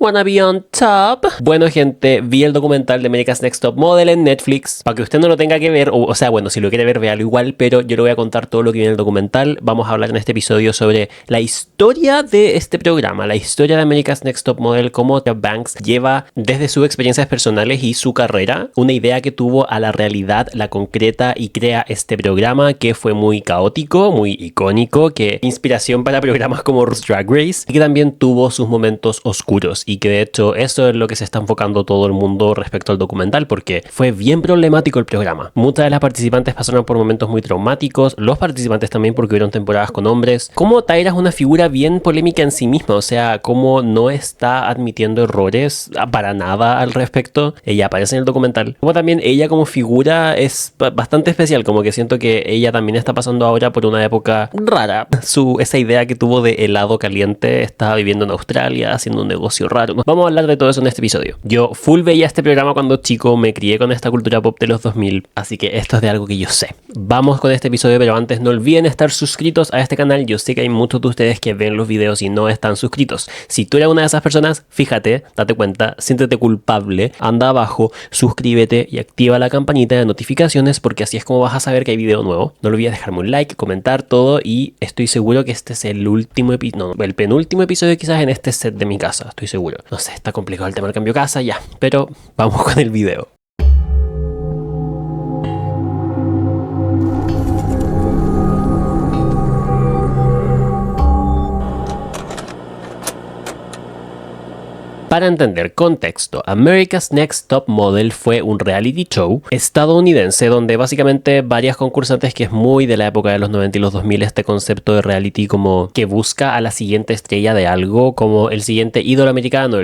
Wanna be on top. Bueno, gente, vi el documental de America's Next Top Model en Netflix. Para que usted no lo tenga que ver, o sea, bueno, si lo quiere ver, véalo igual, pero yo le voy a contar todo lo que viene en el documental. Vamos a hablar en este episodio sobre la historia de este programa, la historia de America's Next Top Model, cómo Tyra Banks lleva desde sus experiencias personales y su carrera, una idea que tuvo a la realidad, la concreta y crea este programa que fue muy caótico, muy icónico, que inspiración para programas como RuPaul's Drag Race y que también tuvo sus momentos oscuros y que de hecho eso es lo que se está enfocando todo el mundo respecto al documental porque fue bien problemático el programa. Muchas de las participantes pasaron por momentos muy traumáticos, los participantes también porque hubieron temporadas con hombres. Como Tyra es una figura bien polémica en sí misma, o sea, como no está admitiendo errores para nada al respecto. Ella aparece en el documental. Como también ella como figura es bastante especial, como que siento que ella también está pasando ahora por una época rara. Esa idea que tuvo de helado caliente, estaba viviendo en Australia haciendo un negocio raro. Vamos a hablar de todo eso en este episodio. Yo full veía este programa cuando chico, me crié con esta cultura pop de los 2000, así que esto es de algo que yo sé. Vamos con este episodio, pero antes no olviden estar suscritos a este canal. Yo sé que hay muchos de ustedes que ven los videos y no están suscritos. Si tú eres una de esas personas, fíjate, date cuenta, siéntete culpable, anda abajo, suscríbete y activa la campanita de notificaciones porque así es como vas a saber que hay video nuevo. No olvides dejarme un like, comentar todo y estoy seguro que este es el último episodio, no, el penúltimo episodio quizás en este set de mi casa, estoy seguro. No sé, está complicado el tema del cambio de casa ya, pero vamos con el video. Para entender contexto, America's Next Top Model fue un reality show estadounidense donde básicamente varias concursantes, que es muy de la época de los 90 y los 2000, este concepto de reality como que busca a la siguiente estrella de algo, como el siguiente ídolo americano,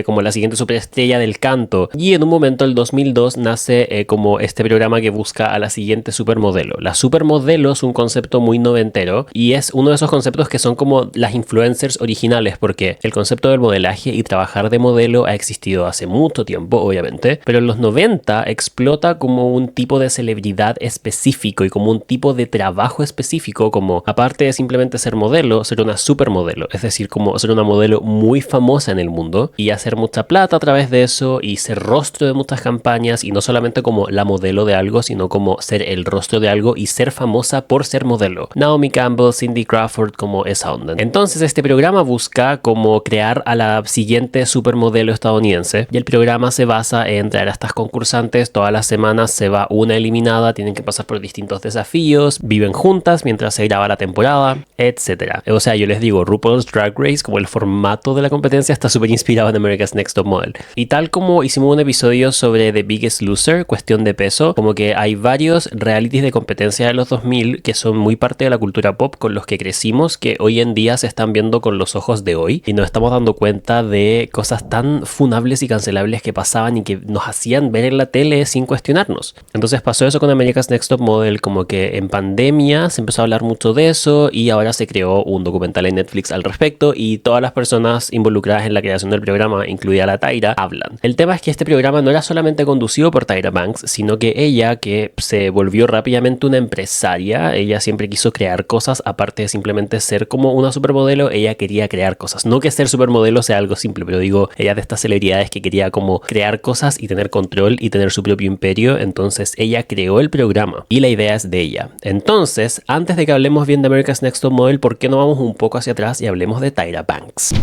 como la siguiente superestrella del canto. Y en un momento, el 2002, nace como este programa que busca a la siguiente supermodelo. La supermodelo es un concepto muy noventero y es uno de esos conceptos que son como las influencers originales, porque el concepto del modelaje y trabajar de modelo ha existido hace mucho tiempo, obviamente, pero en los 90 explota como un tipo de celebridad específico y como un tipo de trabajo específico, como aparte de simplemente ser modelo, ser una supermodelo, es decir, como ser una modelo muy famosa en el mundo y hacer mucha plata a través de eso y ser rostro de muchas campañas y no solamente como la modelo de algo, sino como ser el rostro de algo y ser famosa por ser modelo. Naomi Campbell, Cindy Crawford, como esa onda. Entonces este programa busca como crear a la siguiente supermodelo estadounidense y el programa se basa en traer a estas concursantes. Todas las semanas se va una eliminada, tienen que pasar por distintos desafíos, viven juntas mientras se graba la temporada, etcétera. O sea, yo les digo, RuPaul's Drag Race, como el formato de la competencia, está súper inspirado en America's Next Top Model. Y tal como hicimos un episodio sobre The Biggest Loser, cuestión de peso, como que hay varios realities de competencia de los 2000 que son muy parte de la cultura pop con los que crecimos, que hoy en día se están viendo con los ojos de hoy y nos estamos dando cuenta de cosas tan funables y cancelables que pasaban y que nos hacían ver en la tele sin cuestionarnos. Entonces pasó eso con America's Next Top Model, como que en pandemia se empezó a hablar mucho de eso y ahora se creó un documental en Netflix al respecto y todas las personas involucradas en la creación del programa, incluida la Tyra, hablan. El tema es que este programa no era solamente conducido por Tyra Banks, sino que ella, que se volvió rápidamente una empresaria, ella siempre quiso crear cosas, aparte de simplemente ser como una supermodelo, ella quería crear cosas. No que ser supermodelo sea algo simple, pero digo, ella de estas celebridades que quería como crear cosas y tener control y tener su propio imperio, entonces ella creó el programa y la idea es de ella. Entonces, antes de que hablemos bien de America's Next Top Model, ¿por qué no vamos un poco hacia atrás y hablemos de Tyra Banks?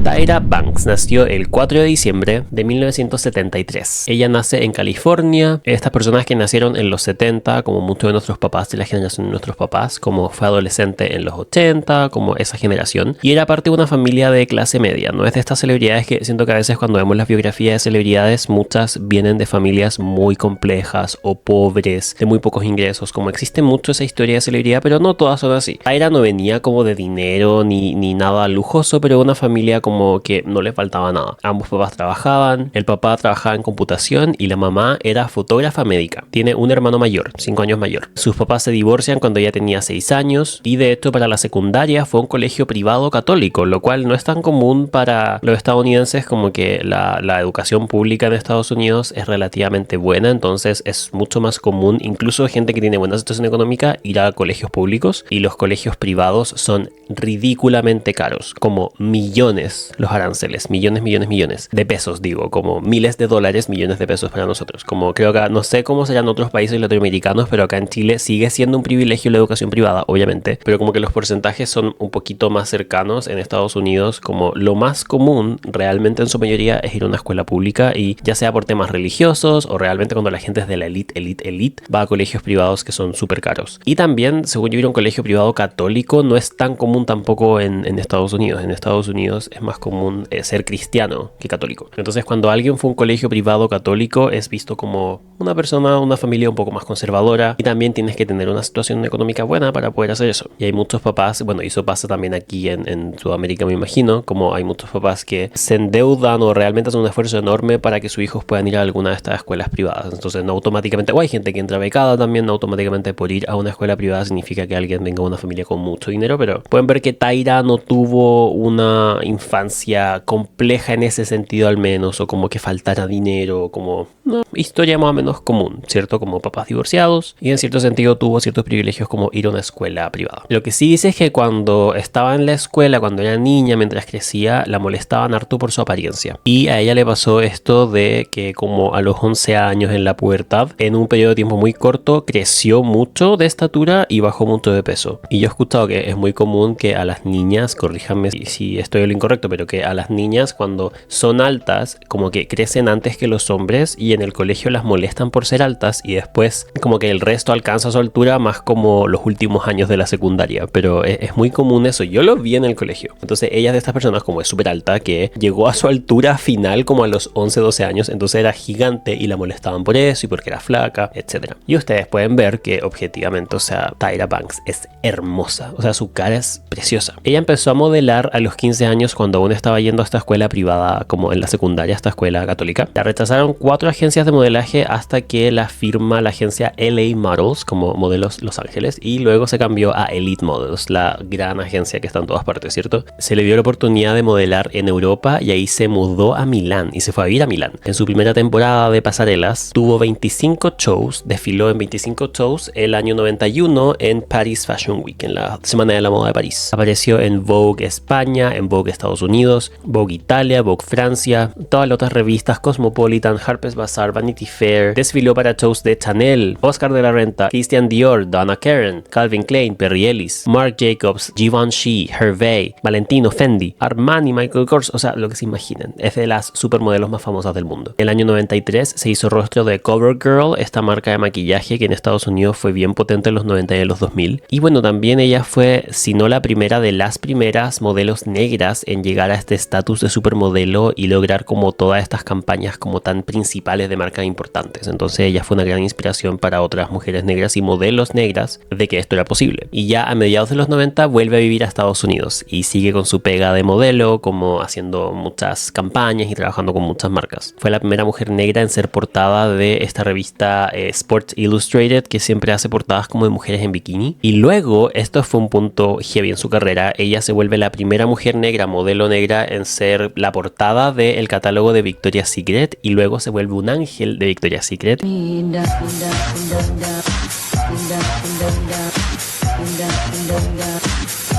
Tyra Banks nació el 4 de diciembre de 1973. Ella nace en California. Estas personas que nacieron en los 70, como muchos de nuestros papás, de la generación de nuestros papás, como fue adolescente en los 80, como esa generación. Y era parte de una familia de clase media. No es de estas celebridades que siento que a veces cuando vemos las biografías de celebridades, muchas vienen de familias muy complejas o pobres, de muy pocos ingresos. Como existe mucho esa historia de celebridad, pero no todas son así. Tyra no venía como de dinero ni nada lujoso, pero una familia como como que no le faltaba nada. Ambos papás trabajaban, el papá trabajaba en computación y la mamá era fotógrafa médica. Tiene un hermano mayor, 5 años mayor. Sus papás se divorcian cuando ella tenía 6 años y de hecho para la secundaria fue un colegio privado católico, lo cual no es tan común para los estadounidenses, como que la educación pública en Estados Unidos es relativamente buena, entonces es mucho más común, incluso gente que tiene buena situación económica, ir a colegios públicos, y los colegios privados son ridículamente caros, como millones los aranceles, millones de pesos, digo, como miles de dólares, millones de pesos para nosotros. Como creo que no sé cómo serán otros países latinoamericanos, pero acá en Chile sigue siendo un privilegio la educación privada, obviamente, pero como que los porcentajes son un poquito más cercanos. En Estados Unidos, como lo más común realmente en su mayoría es ir a una escuela pública, y ya sea por temas religiosos o realmente cuando la gente es de la elite va a colegios privados que son súper caros. Y también, según yo, ir a un colegio privado católico no es tan común tampoco en Estados Unidos. En Estados Unidos es más común ser cristiano que católico. Entonces, cuando alguien fue a un colegio privado católico es visto como una familia un poco más conservadora, y también tienes que tener una situación económica buena para poder hacer eso. Y hay muchos papás, bueno, y eso pasa también aquí en Sudamérica, me imagino, como hay muchos papás que se endeudan o realmente hacen un esfuerzo enorme para que sus hijos puedan ir a alguna de estas escuelas privadas. Entonces no automáticamente, o hay gente que entra becada también, no automáticamente por ir a una escuela privada significa que alguien venga de una familia con mucho dinero, pero pueden ver que Taira no tuvo una infancia compleja en ese sentido, al menos, o como que faltara dinero, como una historia más o menos común, ¿cierto? Como papás divorciados, y en cierto sentido tuvo ciertos privilegios como ir a una escuela privada. Lo que sí dice es que cuando estaba en la escuela, cuando era niña, mientras crecía, la molestaban harto por su apariencia, y a ella le pasó esto de que como a los 11 años en la pubertad, en un periodo de tiempo muy corto, creció mucho de estatura y bajó mucho de peso. Y yo he escuchado que es muy común que a las niñas, corríjanme si estoy en lo incorrecto, pero que a las niñas cuando son altas como que crecen antes que los hombres, y en el colegio las molestan por ser altas, y después como que el resto alcanza su altura más como los últimos años de la secundaria. Pero es muy común eso, yo lo vi en el colegio. Entonces ella es de estas personas, como es súper alta, que llegó a su altura final como a los 11, 12 años, entonces era gigante y la molestaban por eso y porque era flaca, etc. Y ustedes pueden ver que objetivamente, o sea, Tyra Banks es hermosa, o sea, su cara es preciosa. Ella empezó a modelar a los 15 años cuando aún estaba yendo a esta escuela privada, como en la secundaria, esta escuela católica. La rechazaron 4 agencias de modelaje hasta que la firma la agencia LA Models, como modelos Los Ángeles, y luego se cambió a Elite Models, la gran agencia que está en todas partes, ¿cierto? Se le dio la oportunidad de modelar en Europa y ahí se mudó a Milán y se fue a vivir a Milán. En su primera temporada de pasarelas tuvo 25 shows, desfiló en 25 shows el año 91 en Paris Fashion Week, en la Semana de la Moda de París. Apareció en Vogue España, en Vogue Estados Unidos, Vogue Italia, Vogue Francia, todas las otras revistas, Cosmopolitan, Harper's Bazaar, Vanity Fair. Desfiló para shows de Chanel, Oscar de la Renta, Christian Dior, Donna Karan, Calvin Klein, Perry Ellis, Marc Jacobs, Givenchy, Hervé, Valentino, Fendi, Armani, Michael Kors, o sea, lo que se imaginen. Es de las supermodelos más famosas del mundo. En el año 93 se hizo rostro de CoverGirl, esta marca de maquillaje que en Estados Unidos fue bien potente en los 90 y en los 2000. Y bueno, también ella fue, si no la primera, de las primeras modelos negras en llegar a este estatus de supermodelo y lograr como todas estas campañas como tan principales de marcas importantes. Entonces ella fue una gran inspiración para otras mujeres negras y modelos negras de que esto era posible. Y ya a mediados de los 90 vuelve a vivir a Estados Unidos y sigue con su pega de modelo, como haciendo muchas campañas y trabajando con muchas marcas. Fue la primera mujer negra en ser portada de esta revista Sports Illustrated, que siempre hace portadas como de mujeres en bikini. Y luego, esto fue un punto heavy en su carrera, ella se vuelve la primera mujer negra, modelo negra, en ser la portada del catálogo de Victoria's Secret, y luego se vuelve un ángel de Victoria's Secret.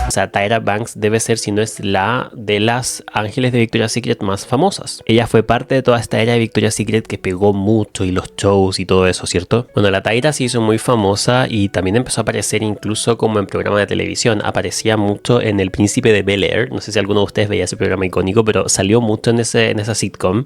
O sea, Tyra Banks debe ser, si no es la de las ángeles de Victoria's Secret más famosas. Ella fue parte de toda esta era de Victoria's Secret que pegó mucho, y los shows y todo eso, ¿cierto? Bueno, la Tyra se hizo muy famosa y también empezó a aparecer incluso como en programas de televisión. Aparecía mucho en El Príncipe de Bel-Air. No sé si alguno de ustedes veía ese programa icónico, pero salió mucho en esa sitcom.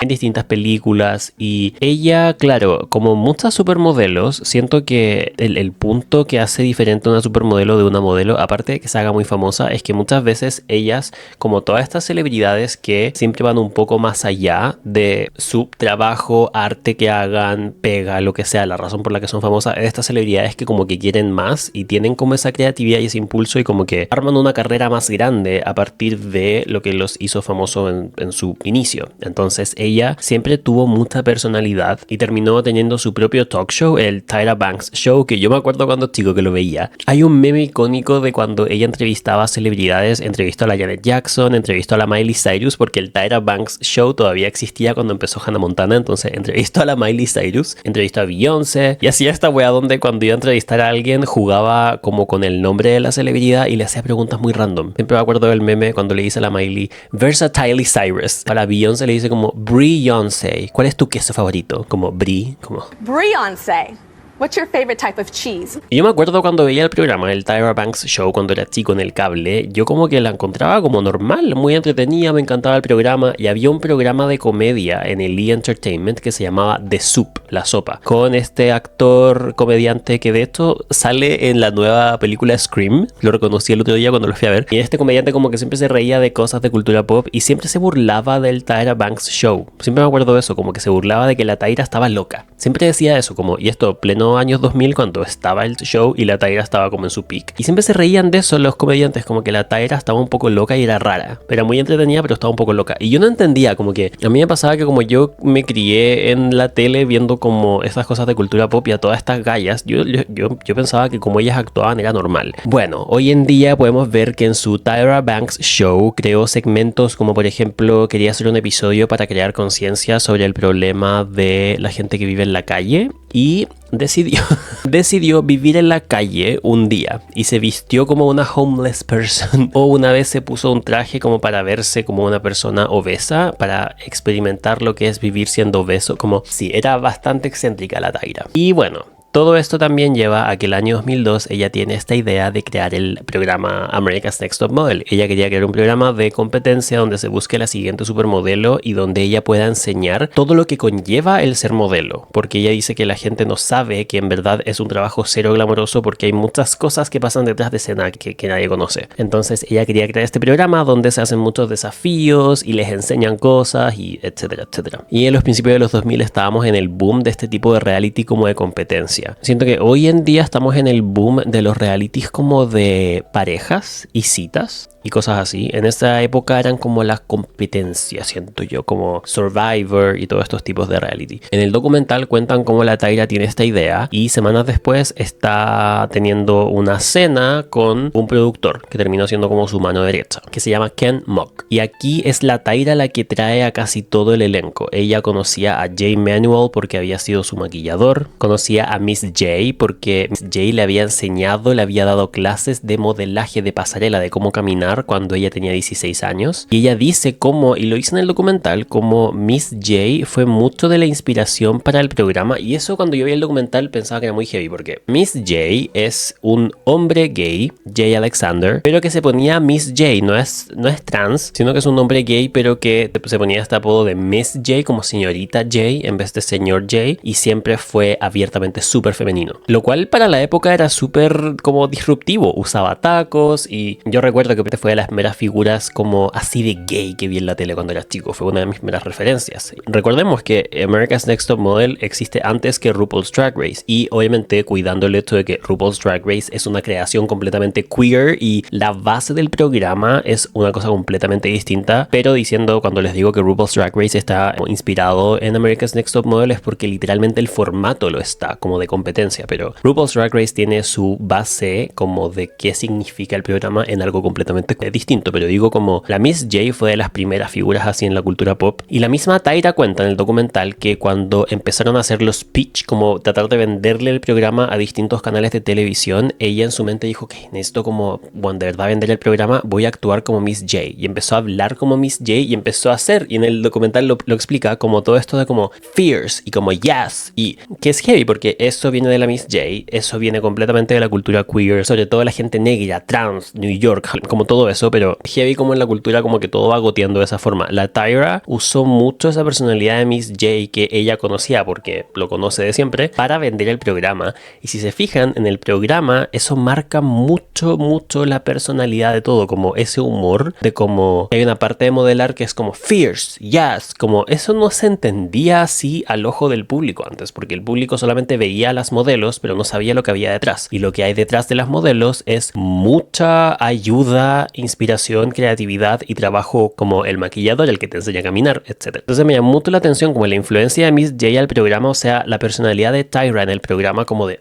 en distintas películas y ella, claro, como muchas supermodelos, siento que el punto que hace diferente a una supermodelo de una modelo, aparte de que se haga muy famosa, es que muchas veces ellas, como todas estas celebridades que siempre van un poco más allá de su trabajo, arte que hagan, pega, lo que sea, la razón por la que son famosas, es estas celebridades que como que quieren más y tienen como esa creatividad y ese impulso y como que arman una carrera más grande a partir de lo que los hizo famosos en su inicio. Entonces ella siempre tuvo mucha personalidad y terminó teniendo su propio talk show, el Tyra Banks Show, que yo me acuerdo cuando chico que lo veía. Hay un meme icónico de cuando ella entrevistaba a celebridades, entrevistó a la Janet Jackson, entrevistó a la Miley Cyrus, porque el Tyra Banks Show todavía existía cuando empezó Hannah Montana, entonces entrevistó a la Miley Cyrus, entrevistó a Beyoncé y hacía esta wea donde cuando iba a entrevistar a alguien jugaba como con el nombre de la celebridad y le hacía preguntas muy random. Siempre me acuerdo del meme cuando le dice a la Miley Versatile Cyrus. A la Beyoncé le dice como Beyoncé. ¿Cuál es tu queso favorito? Como Brie, como Beyoncé. What's your favorite type of cheese? Y yo me acuerdo cuando veía el programa, el Tyra Banks Show, cuando era chico en el cable, yo como que la encontraba como normal, muy entretenida, me encantaba el programa y había un programa de comedia en el E! Entertainment que se llamaba The Soup, la sopa, con este actor comediante que de hecho sale en la nueva película Scream, lo reconocí el otro día cuando lo fui a ver, y este comediante como que siempre se reía de cosas de cultura pop y siempre se burlaba del Tyra Banks Show, siempre me acuerdo de eso, como que se burlaba de que la Tyra estaba loca, siempre decía eso, como, y esto pleno años 2000 cuando estaba el show y la Tyra estaba como en su peak. Y siempre se reían de eso los comediantes, como que la Tyra estaba un poco loca y era rara. Era muy entretenida, pero estaba un poco loca. Y yo no entendía, como que a mí me pasaba que como yo me crié en la tele viendo como estas cosas de cultura pop y a todas estas gallas, yo pensaba que como ellas actuaban era normal. Bueno, hoy en día podemos ver que en su Tyra Banks Show creó segmentos como por ejemplo quería hacer un episodio para crear conciencia sobre el problema de la gente que vive en la calle y decidió vivir en la calle un día y se vistió como una homeless person o una vez se puso un traje como para verse como una persona obesa para experimentar lo que es vivir siendo obeso, como sí, era bastante excéntrica la Tyra. Y bueno, todo esto también lleva a que el año 2002 ella tiene esta idea de crear el programa America's Next Top Model. Ella quería crear un programa de competencia donde se busque la siguiente supermodelo y donde ella pueda enseñar todo lo que conlleva el ser modelo. Porque ella dice que la gente no sabe que en verdad es un trabajo cero glamoroso porque hay muchas cosas que pasan detrás de escena que nadie conoce. Entonces ella quería crear este programa donde se hacen muchos desafíos y les enseñan cosas y etcétera, etcétera. Y en los principios de los 2000 estábamos en el boom de este tipo de reality como de competencia. Siento que hoy en día estamos en el boom de los realities como de parejas y citas y cosas así. En esa época eran como las competencias, siento yo, como Survivor y todos estos tipos de reality. En el documental cuentan cómo la Tyra tiene esta idea y semanas después está teniendo una cena con un productor que terminó siendo como su mano derecha, que se llama Ken Mock. Y aquí es la Tyra la que trae a casi todo el elenco. Ella conocía a Jay Manuel porque había sido su maquillador, conocía a Miss J porque Miss J le había enseñado, le había dado clases de modelaje de pasarela, de cómo caminar cuando ella tenía 16 años. Y ella dice cómo, y lo hizo en el documental, como Miss J fue mucho de la inspiración para el programa. Y eso cuando yo vi el documental pensaba que era muy heavy porque Miss J es un hombre gay, Jay Alexander, pero que se ponía Miss J, no es trans, sino que es un hombre gay pero que se ponía este apodo de Miss J como señorita J en vez de señor J y siempre fue abiertamente súper femenino. Lo cual para la época era súper como disruptivo, usaba tacos y yo recuerdo que fue de las primeras figuras como así de gay que vi en la tele cuando era chico, fue una de mis primeras referencias. Recordemos que America's Next Top Model existe antes que RuPaul's Drag Race y obviamente cuidando el hecho de que RuPaul's Drag Race es una creación completamente queer y la base del programa es una cosa completamente distinta, pero diciendo cuando les digo que RuPaul's Drag Race está inspirado en America's Next Top Model es porque literalmente el formato lo está como de competencia, pero RuPaul's Drag Race tiene su base como de qué significa el programa en algo completamente distinto, pero digo como la Miss J fue de las primeras figuras así en la cultura pop y la misma Tyra cuenta en el documental que cuando empezaron a hacer los pitch, como tratar de venderle el programa a distintos canales de televisión, ella en su mente dijo que necesito como, bueno, de verdad vender el programa, voy a actuar como Miss J y empezó a hablar como Miss J y empezó a hacer, y en el documental lo explica como todo esto de como fierce y como yes, y que es heavy porque eso viene de la Miss J, eso viene completamente de la cultura queer, sobre todo la gente negra, trans, New York, como todo todo eso, pero heavy como en la cultura como que todo va goteando de esa forma. La Tyra usó mucho esa personalidad de Miss J que ella conocía, porque lo conoce de siempre, para vender el programa. Y si se fijan, en el programa eso marca mucho la personalidad de todo, como ese humor de como hay una parte de modelar que es como fierce, yes, como eso no se entendía así al ojo del público antes, porque el público solamente veía a las modelos, pero no sabía lo que había detrás. Y lo que hay detrás de las modelos es mucha ayuda, inspiración, creatividad y trabajo como el maquillador, el que te enseña a caminar, etc. Entonces me llamó mucho la atención como la influencia de Miss J al programa, o sea, la personalidad de Tyra en el programa como de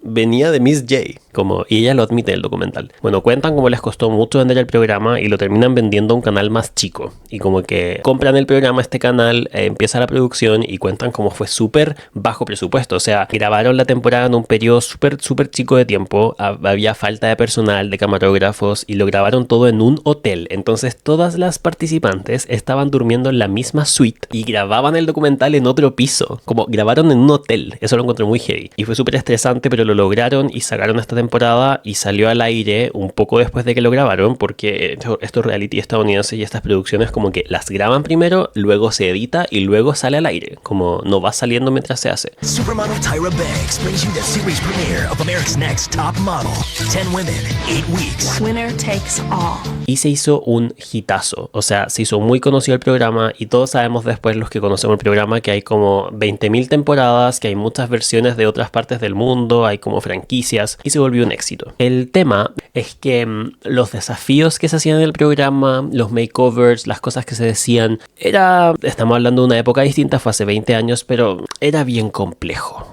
venía de Miss J, como, y ella lo admite en el documental. Bueno, cuentan cómo les costó mucho vender el programa y lo terminan vendiendo a un canal más chico, y como que compran el programa a este canal, empieza la producción y cuentan cómo fue súper bajo presupuesto, o sea, grabaron la temporada en un periodo súper chico de tiempo, había falta de personal, de camarógrafos, y lo grabaron todo en un hotel. Entonces todas las participantes estaban durmiendo en la misma suite y grababan el documental en otro piso, como grabaron en un hotel. Eso lo encontré muy heavy y fue súper estresante, pero lo lograron y sacaron esta temporada y salió al aire un poco después de que lo grabaron, porque estos reality estadounidenses y estas producciones como que las graban primero, luego se edita y luego sale al aire, como no va saliendo mientras se hace. Supermodel Tyra Banks brings you the series premiere of America's Next Top Model. 10 women, 8 weeks. Winner takes all. Y se hizo un hitazo, o sea, se hizo muy conocido el programa y todos sabemos después, los que conocemos el programa, que hay como 20.000 temporadas, que hay muchas versiones de otras partes del mundo, hay como franquicias y se volvió un éxito. El tema es que los desafíos que se hacían en el programa, los makeovers, las cosas que se decían, estamos hablando de una época distinta, fue hace 20 años, pero era bien complejo.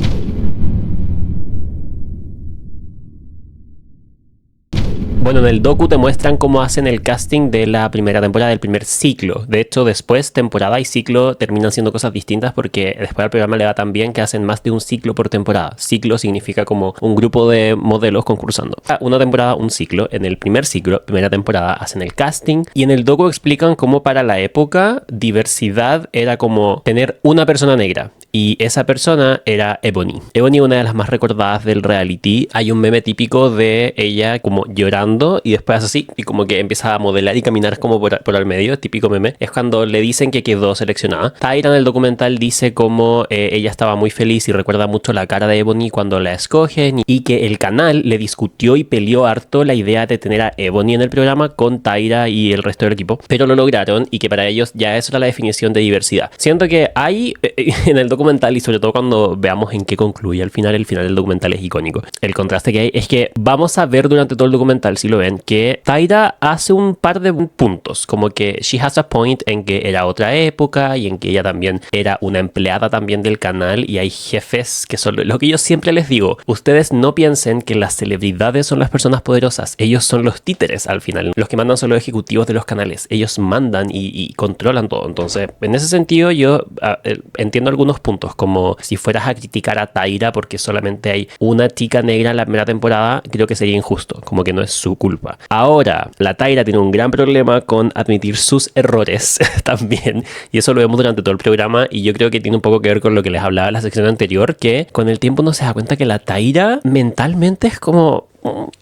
Bueno, en el docu te muestran cómo hacen el casting de la primera temporada, del primer ciclo. De hecho, después temporada y ciclo terminan siendo cosas distintas porque después al programa le va tan bien que hacen más de un ciclo por temporada. Ciclo significa como un grupo de modelos concursando. Una temporada, un ciclo. En el primer ciclo, primera temporada, hacen el casting. Y en el docu explican cómo para la época diversidad era como tener una persona negra. Y esa persona era Ebony. Ebony, una de las más recordadas del reality. Hay un meme típico de ella como llorando y después así, y como que empieza a modelar y caminar como por el medio, típico meme. Es cuando le dicen que quedó seleccionada. Tyra en el documental dice como ella estaba muy feliz y recuerda mucho la cara de Ebony cuando la escogen, y que el canal le discutió y peleó harto la idea de tener a Ebony en el programa con Tyra y el resto del equipo, pero lo lograron y que para ellos ya eso era la definición de diversidad. Siento que hay en el documental, y sobre todo cuando veamos en qué concluye el final del documental es icónico. El contraste que hay es que vamos a ver durante todo el documental, si lo ven, que Tyra hace un par de puntos, como que she has a point en que era otra época y en que ella también era una empleada también del canal, y hay jefes que son lo que yo siempre les digo, ustedes no piensen que las celebridades son las personas poderosas, ellos son los títeres al final, los que mandan son los ejecutivos de los canales, ellos mandan y controlan todo. Entonces en ese sentido yo entiendo algunos puntos, como si fueras a criticar a Tyra porque solamente hay una chica negra en la primera temporada, creo que sería injusto, como que no es su culpa. Ahora, la Tyra tiene un gran problema con admitir sus errores también, y eso lo vemos durante todo el programa, y yo creo que tiene un poco que ver con lo que les hablaba en la sección anterior, que con el tiempo uno se da cuenta que la Tyra mentalmente es como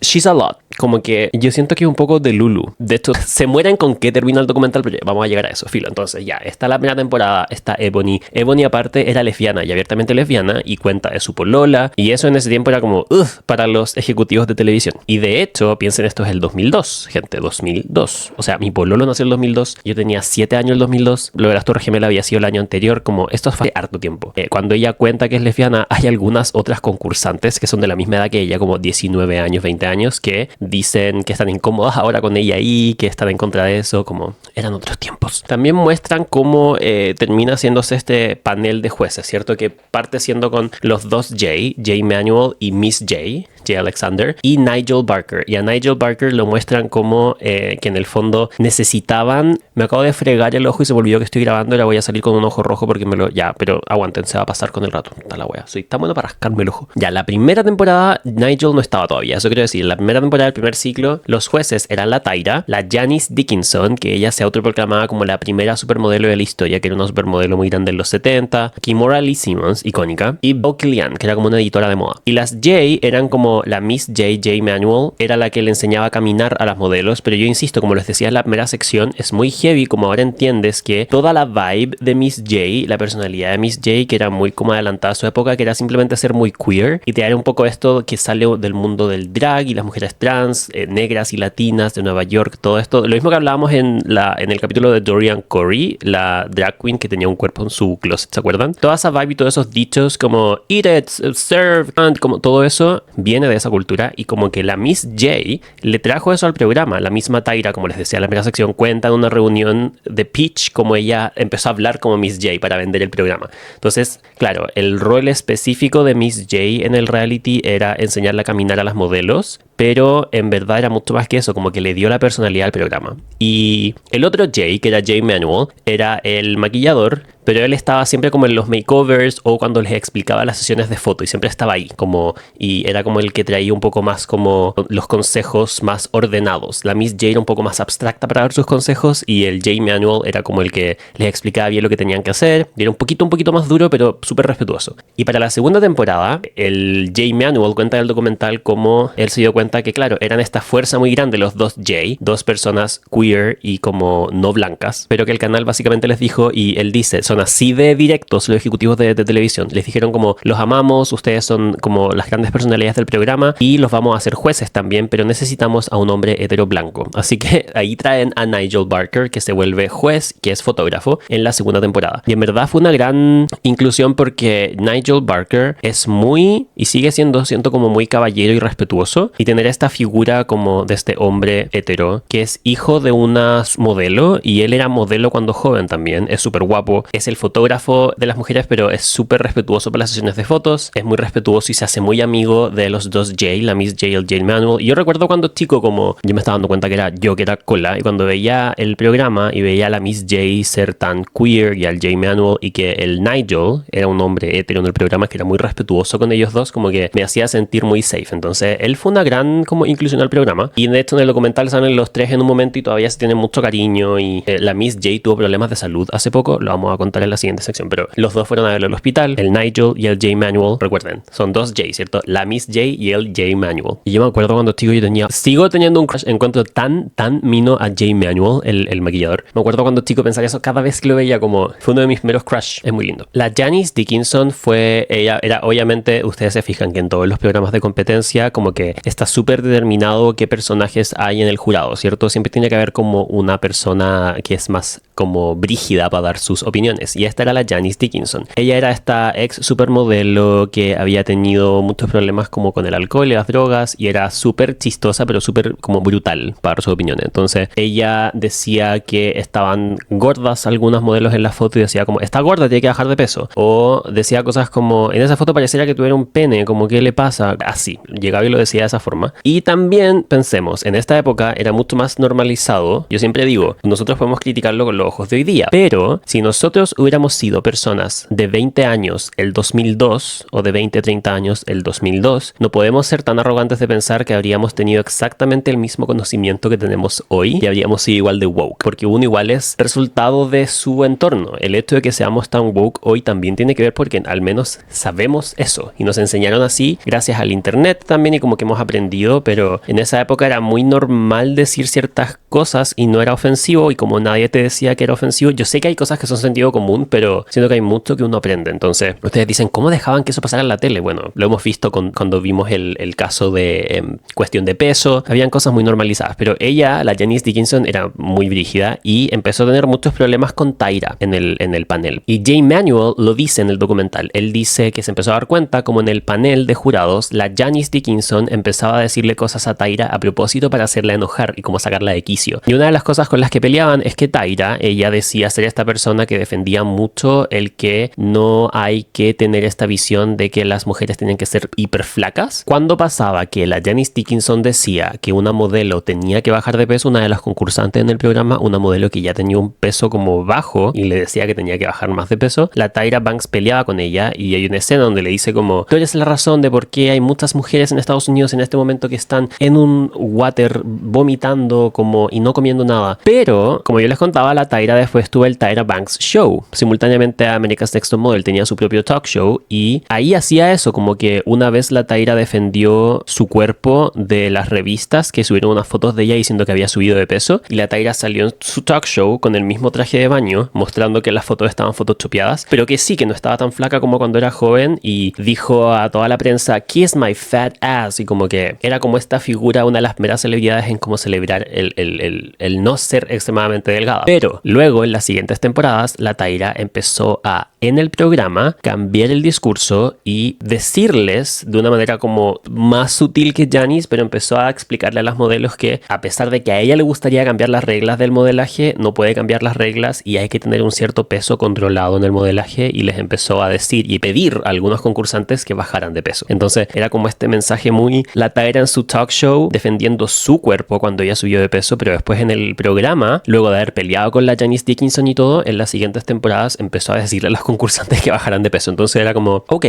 she's a lot. Como que yo siento que es un poco de Lulu. De hecho, se mueren con qué termina el documental, pero vamos a llegar a eso, filo. Entonces ya, está la primera temporada, está Ebony. Ebony aparte era lesbiana y abiertamente lesbiana y cuenta de su polola. Y eso en ese tiempo era como, para los ejecutivos de televisión. Y de hecho, piensen, esto es el 2002, gente, 2002. O sea, mi pololo nació en el 2002. Yo tenía 7 años en el 2002. Lo de las Torres Gemelas había sido el año anterior. Como, esto fue harto tiempo. Cuando ella cuenta que es lesbiana, hay algunas otras concursantes que son de la misma edad que ella, como 19 años, 20 años, que dicen que están incómodas ahora con ella ahí, que están en contra de eso, como eran otros tiempos. También muestran cómo termina haciéndose este panel de jueces, ¿cierto? Que parte siendo con los dos Jay Manuel y Miss Jay Alexander, y Nigel Barker. Y a Nigel Barker lo muestran como que en el fondo necesitaban... Me acabo de fregar el ojo y se me olvidó que estoy grabando, ahora voy a salir con un ojo rojo porque ya, pero aguanten, se va a pasar con el rato. Está la wea. Soy tan bueno para rascarme el ojo. Ya, la primera temporada Nigel no estaba todavía, eso quiero decir. En la primera temporada del primer ciclo, los jueces eran la Tyra, la Janice Dickinson, que ella se autoproclamaba como la primera supermodelo de la historia, que era una supermodelo muy grande en los 70, Kimora Lee Simmons, icónica, y Bo Killian, que era como una editora de moda. Y las Jay eran como como la Miss J Manual, era la que le enseñaba a caminar a las modelos, pero yo insisto, como les decía en la primera sección, es muy heavy, como ahora entiendes que toda la vibe de Miss J, la personalidad de Miss J, que era muy como adelantada a su época, que era simplemente ser muy queer, y te da un poco esto que sale del mundo del drag y las mujeres trans, negras y latinas de Nueva York, todo esto, lo mismo que hablábamos en el capítulo de Dorian Corey, la drag queen que tenía un cuerpo en su closet, ¿se acuerdan? Toda esa vibe y todos esos dichos como eat it, serve, and, como todo eso viene de esa cultura, y como que la Miss J le trajo eso al programa. La misma Tyra, como les decía en la primera sección, cuenta en una reunión de pitch como ella empezó a hablar como Miss J para vender el programa. Entonces, claro, el rol específico de Miss J en el reality era enseñarle a caminar a las modelos, pero en verdad era mucho más que eso, como que le dio la personalidad al programa. Y el otro Jay, que era Jay Manuel, era el maquillador, pero él estaba siempre como en los makeovers o cuando les explicaba las sesiones de foto, y siempre estaba ahí, como, y era como el que traía un poco más como los consejos más ordenados. La Miss J era un poco más abstracta para dar sus consejos, y el Jay Manuel era como el que les explicaba bien lo que tenían que hacer, y era un poquito más duro, pero súper respetuoso. Y para la segunda temporada, el Jay Manuel cuenta en el documental cómo él se dio cuenta que, claro, eran esta fuerza muy grande los dos Jay, dos personas queer y como no blancas, pero que el canal básicamente les dijo, y él dice, son así de directos los ejecutivos de televisión, les dijeron como, los amamos, ustedes son como las grandes personalidades del programa y los vamos a hacer jueces también, pero necesitamos a un hombre hetero blanco. Así que ahí traen a Nigel Barker, que se vuelve juez, que es fotógrafo, en la segunda temporada. Y en verdad fue una gran inclusión porque Nigel Barker es muy, y sigue siendo, siento como muy caballero y respetuoso, y tener esta figura como de este hombre hetero, que es hijo de una modelo, y él era modelo cuando joven también, es súper guapo, es el fotógrafo de las mujeres, pero es súper respetuoso para las sesiones de fotos, es muy respetuoso y se hace muy amigo de los dos Jay, la Miss J y el Jay Manuel. Y yo recuerdo cuando chico, como yo me estaba dando cuenta que era yo que era cola, y cuando veía el programa y veía a la Miss J ser tan queer y al Jay Manuel, y que el Nigel era un hombre hetero en el programa que era muy respetuoso con ellos dos, como que me hacía sentir muy safe. Entonces él fue una gran como inclusión al programa, y de hecho en el documental salen los tres en un momento y todavía se tienen mucho cariño. Y la Miss J tuvo problemas de salud hace poco, lo vamos a contar en la siguiente sección, pero los dos fueron a verlo al hospital, el Nigel y el Jay Manuel. Recuerden, son dos J, ¿cierto? La Miss J y el Jay Manuel. Y yo me acuerdo cuando chico sigo teniendo un crush, encuentro tan mino a Jay Manuel, el maquillador. Me acuerdo cuando chico pensaba eso cada vez que lo veía, como fue uno de mis primeros crush, es muy lindo. La Janice Dickinson ella era obviamente, ustedes se fijan que en todos los programas de competencia como que está súper determinado qué personajes hay en el jurado, ¿cierto? Siempre tiene que haber como una persona que es más como brígida para dar sus opiniones, y esta era la Janice Dickinson. Ella era esta ex supermodelo que había tenido muchos problemas como con el alcohol y las drogas, y era súper chistosa pero súper como brutal para dar sus opiniones. Entonces ella decía que estaban gordas algunas modelos en la foto, y decía como, está gorda, tiene que bajar de peso, o decía cosas como, en esa foto pareciera que tuviera un pene, como, ¿qué le pasa? Así, llegaba y lo decía de esa forma. Y también pensemos, en esta época era mucho más normalizado. Yo siempre digo, nosotros podemos criticarlo con los ojos de hoy día, pero si nosotros hubiéramos sido personas de 20 años el 2002 o de 20-30 años el 2002, no podemos ser tan arrogantes de pensar que habríamos tenido exactamente el mismo conocimiento que tenemos hoy y habríamos sido igual de woke, porque uno igual es resultado de su entorno. El hecho de que seamos tan woke hoy también tiene que ver porque al menos sabemos eso, y nos enseñaron así gracias al internet también, y como que hemos aprendido, pero en esa época era muy normal decir ciertas cosas y no era ofensivo, y como nadie te decía que era ofensivo, yo sé que hay cosas que son sentido común, pero siento que hay mucho que uno aprende. Entonces ustedes dicen, ¿cómo dejaban que eso pasara en la tele? Bueno, lo hemos visto cuando vimos el caso de cuestión de peso, habían cosas muy normalizadas, pero ella, la Janice Dickinson, era muy brígida y empezó a tener muchos problemas con Tyra en el panel. Y Jay Manuel lo dice en el documental, él dice que se empezó a dar cuenta como en el panel de jurados la Janice Dickinson empezaba a decirle cosas a Tyra a propósito para hacerla enojar y como sacarla de quicio. Y una de las cosas con las que peleaban es que Tyra, ella decía ser esta persona que defendía mucho el que no hay que tener esta visión de que las mujeres tienen que ser hiper flacas. Cuando pasaba que la Janice Dickinson decía que una modelo tenía que bajar de peso, una de las concursantes en el programa, una modelo que ya tenía un peso como bajo y le decía que tenía que bajar más de peso, la Tyra Banks peleaba con ella, y hay una escena donde le dice como, tú eres la razón de por qué hay muchas mujeres en Estados Unidos en este momento momento que están en un water vomitando como y no comiendo nada. Pero, como yo les contaba, la Tyra después tuvo el Tyra Banks Show. Simultáneamente a America's Next Top Model tenía su propio talk show y ahí hacía eso, como que una vez la Tyra defendió su cuerpo de las revistas que subieron unas fotos de ella diciendo que había subido de peso, y la Tyra salió en su talk show con el mismo traje de baño mostrando que las fotos estaban photoshopeadas, pero que sí, que no estaba tan flaca como cuando era joven, y dijo a toda la prensa "Kiss my fat ass", y como que era como esta figura, una de las primeras celebridades en cómo celebrar el no ser extremadamente delgada. Pero luego en las siguientes temporadas la Tyra empezó a, en el programa, cambiar el discurso y decirles de una manera como más sutil que Janice, pero empezó a explicarle a las modelos que a pesar de que a ella le gustaría cambiar las reglas del modelaje, no puede cambiar las reglas y hay que tener un cierto peso controlado en el modelaje, y les empezó a decir y pedir a algunos concursantes que bajaran de peso. Entonces era como este mensaje muy la Tyra en su talk show defendiendo su cuerpo cuando ella subió de peso, pero después en el programa, luego de haber peleado con la Janice Dickinson y todo, en las siguientes temporadas empezó a decirle a los concursantes que bajaran de peso. Entonces era como, ok.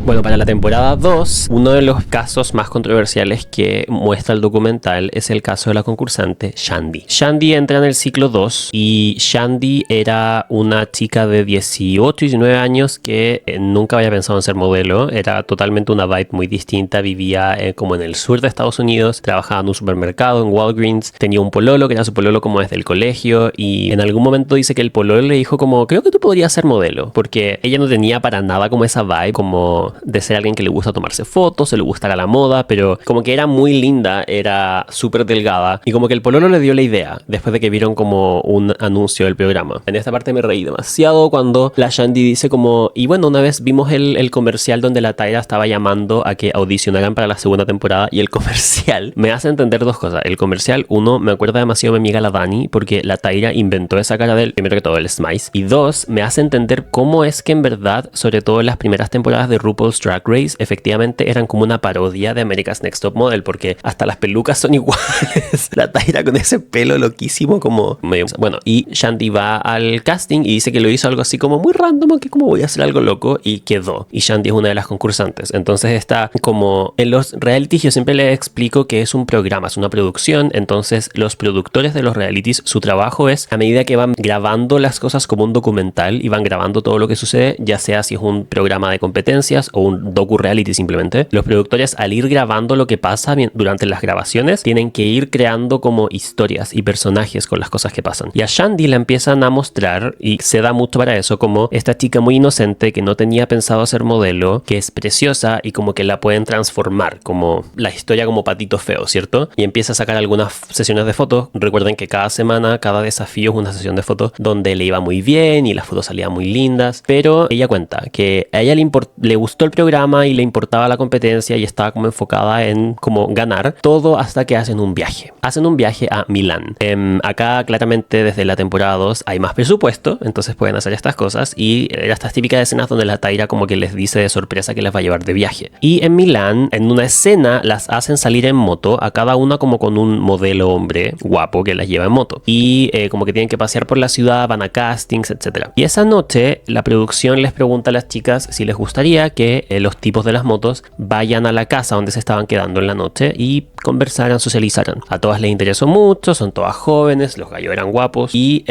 Bueno, para la temporada 2, uno de los casos más controversiales que muestra el documental es el caso de la concursante Shandy. Shandy entra en el ciclo 2 y Shandy era una chica de 18, 19 años que nunca había pensado en ser modelo. Era totalmente una vibe muy distinta. Vivía como en el sur de Estados Unidos, trabajaba en un supermercado, en Walgreens. Tenía un pololo que era su pololo como desde el colegio, y en algún momento dice que el pololo le dijo como, creo que tú podrías ser modelo, porque ella no tenía para nada como esa vibe como de ser alguien que le gusta tomarse fotos, se le gustara la moda, pero como que era muy linda, era súper delgada, y como que el pololo le dio la idea después de que vieron como un anuncio del programa. En esta parte me reí demasiado cuando la Shandy dice como, y bueno, una vez vimos el comercial donde la Tyra estaba llamando a que audicionaran para la segunda temporada, y el comercial me hace entender dos cosas. El comercial, uno, me acuerda demasiado de mi amiga la Dani, porque la Tyra inventó esa cara del, primero que todo, el Smice, y dos, me hace entender cómo es que en verdad, sobre todo en las primeras temporadas de RuPaul's Drag Race, efectivamente eran como una parodia de America's Next Top Model, porque hasta las pelucas son iguales. La Tyra con ese pelo loquísimo como medio... Bueno, y Shandy va al casting y dice que lo hizo algo así como muy random, que como voy a hacer algo loco, y quedó. Y Shandy es una de las concursantes. Entonces está como... En los realities yo siempre les explico que es un programa, es una producción. Entonces los productores de los realities, su trabajo es, a medida que van grabando las cosas como un documental y van grabando todo lo que sucede, ya sea si es un programa de competencias o un docu-reality simplemente, los productores, al ir grabando lo que pasa durante las grabaciones, tienen que ir creando como historias y personajes con las cosas que pasan. Y a Shandy la empiezan a mostrar, y se da mucho para eso, como esta chica muy inocente que no tenía pensado ser modelo, que es preciosa y como que la pueden transformar, como la historia como Patito Feo, ¿cierto? Y empieza a sacar algunas sesiones de fotos. Recuerden que cada semana, cada desafío es una sesión de fotos donde le iba muy bien y las fotos salían muy lindas, pero ella cuenta que a ella le gustó el programa y le importaba la competencia y estaba como enfocada en como ganar todo, hasta que hacen un viaje. Hacen un viaje a Milán. Acá claramente desde la temporada 2 hay más presupuesto, entonces pueden hacer estas cosas, y era estas típicas escenas donde la Tyra como que les dice de sorpresa que les va a llevar de viaje. Y en Milán, en una escena, las hacen salir en moto, a cada una como con un modelo hombre guapo que las lleva en moto, y como que tienen que pasear por la ciudad, van a castings, etc. Y esa noche la producción les pregunta a las chicas si les gustaría que los tipos de las motos vayan a la casa donde se estaban quedando en la noche y conversaran, socializaran. A todas les interesó mucho, son todas jóvenes, los gallos eran guapos, y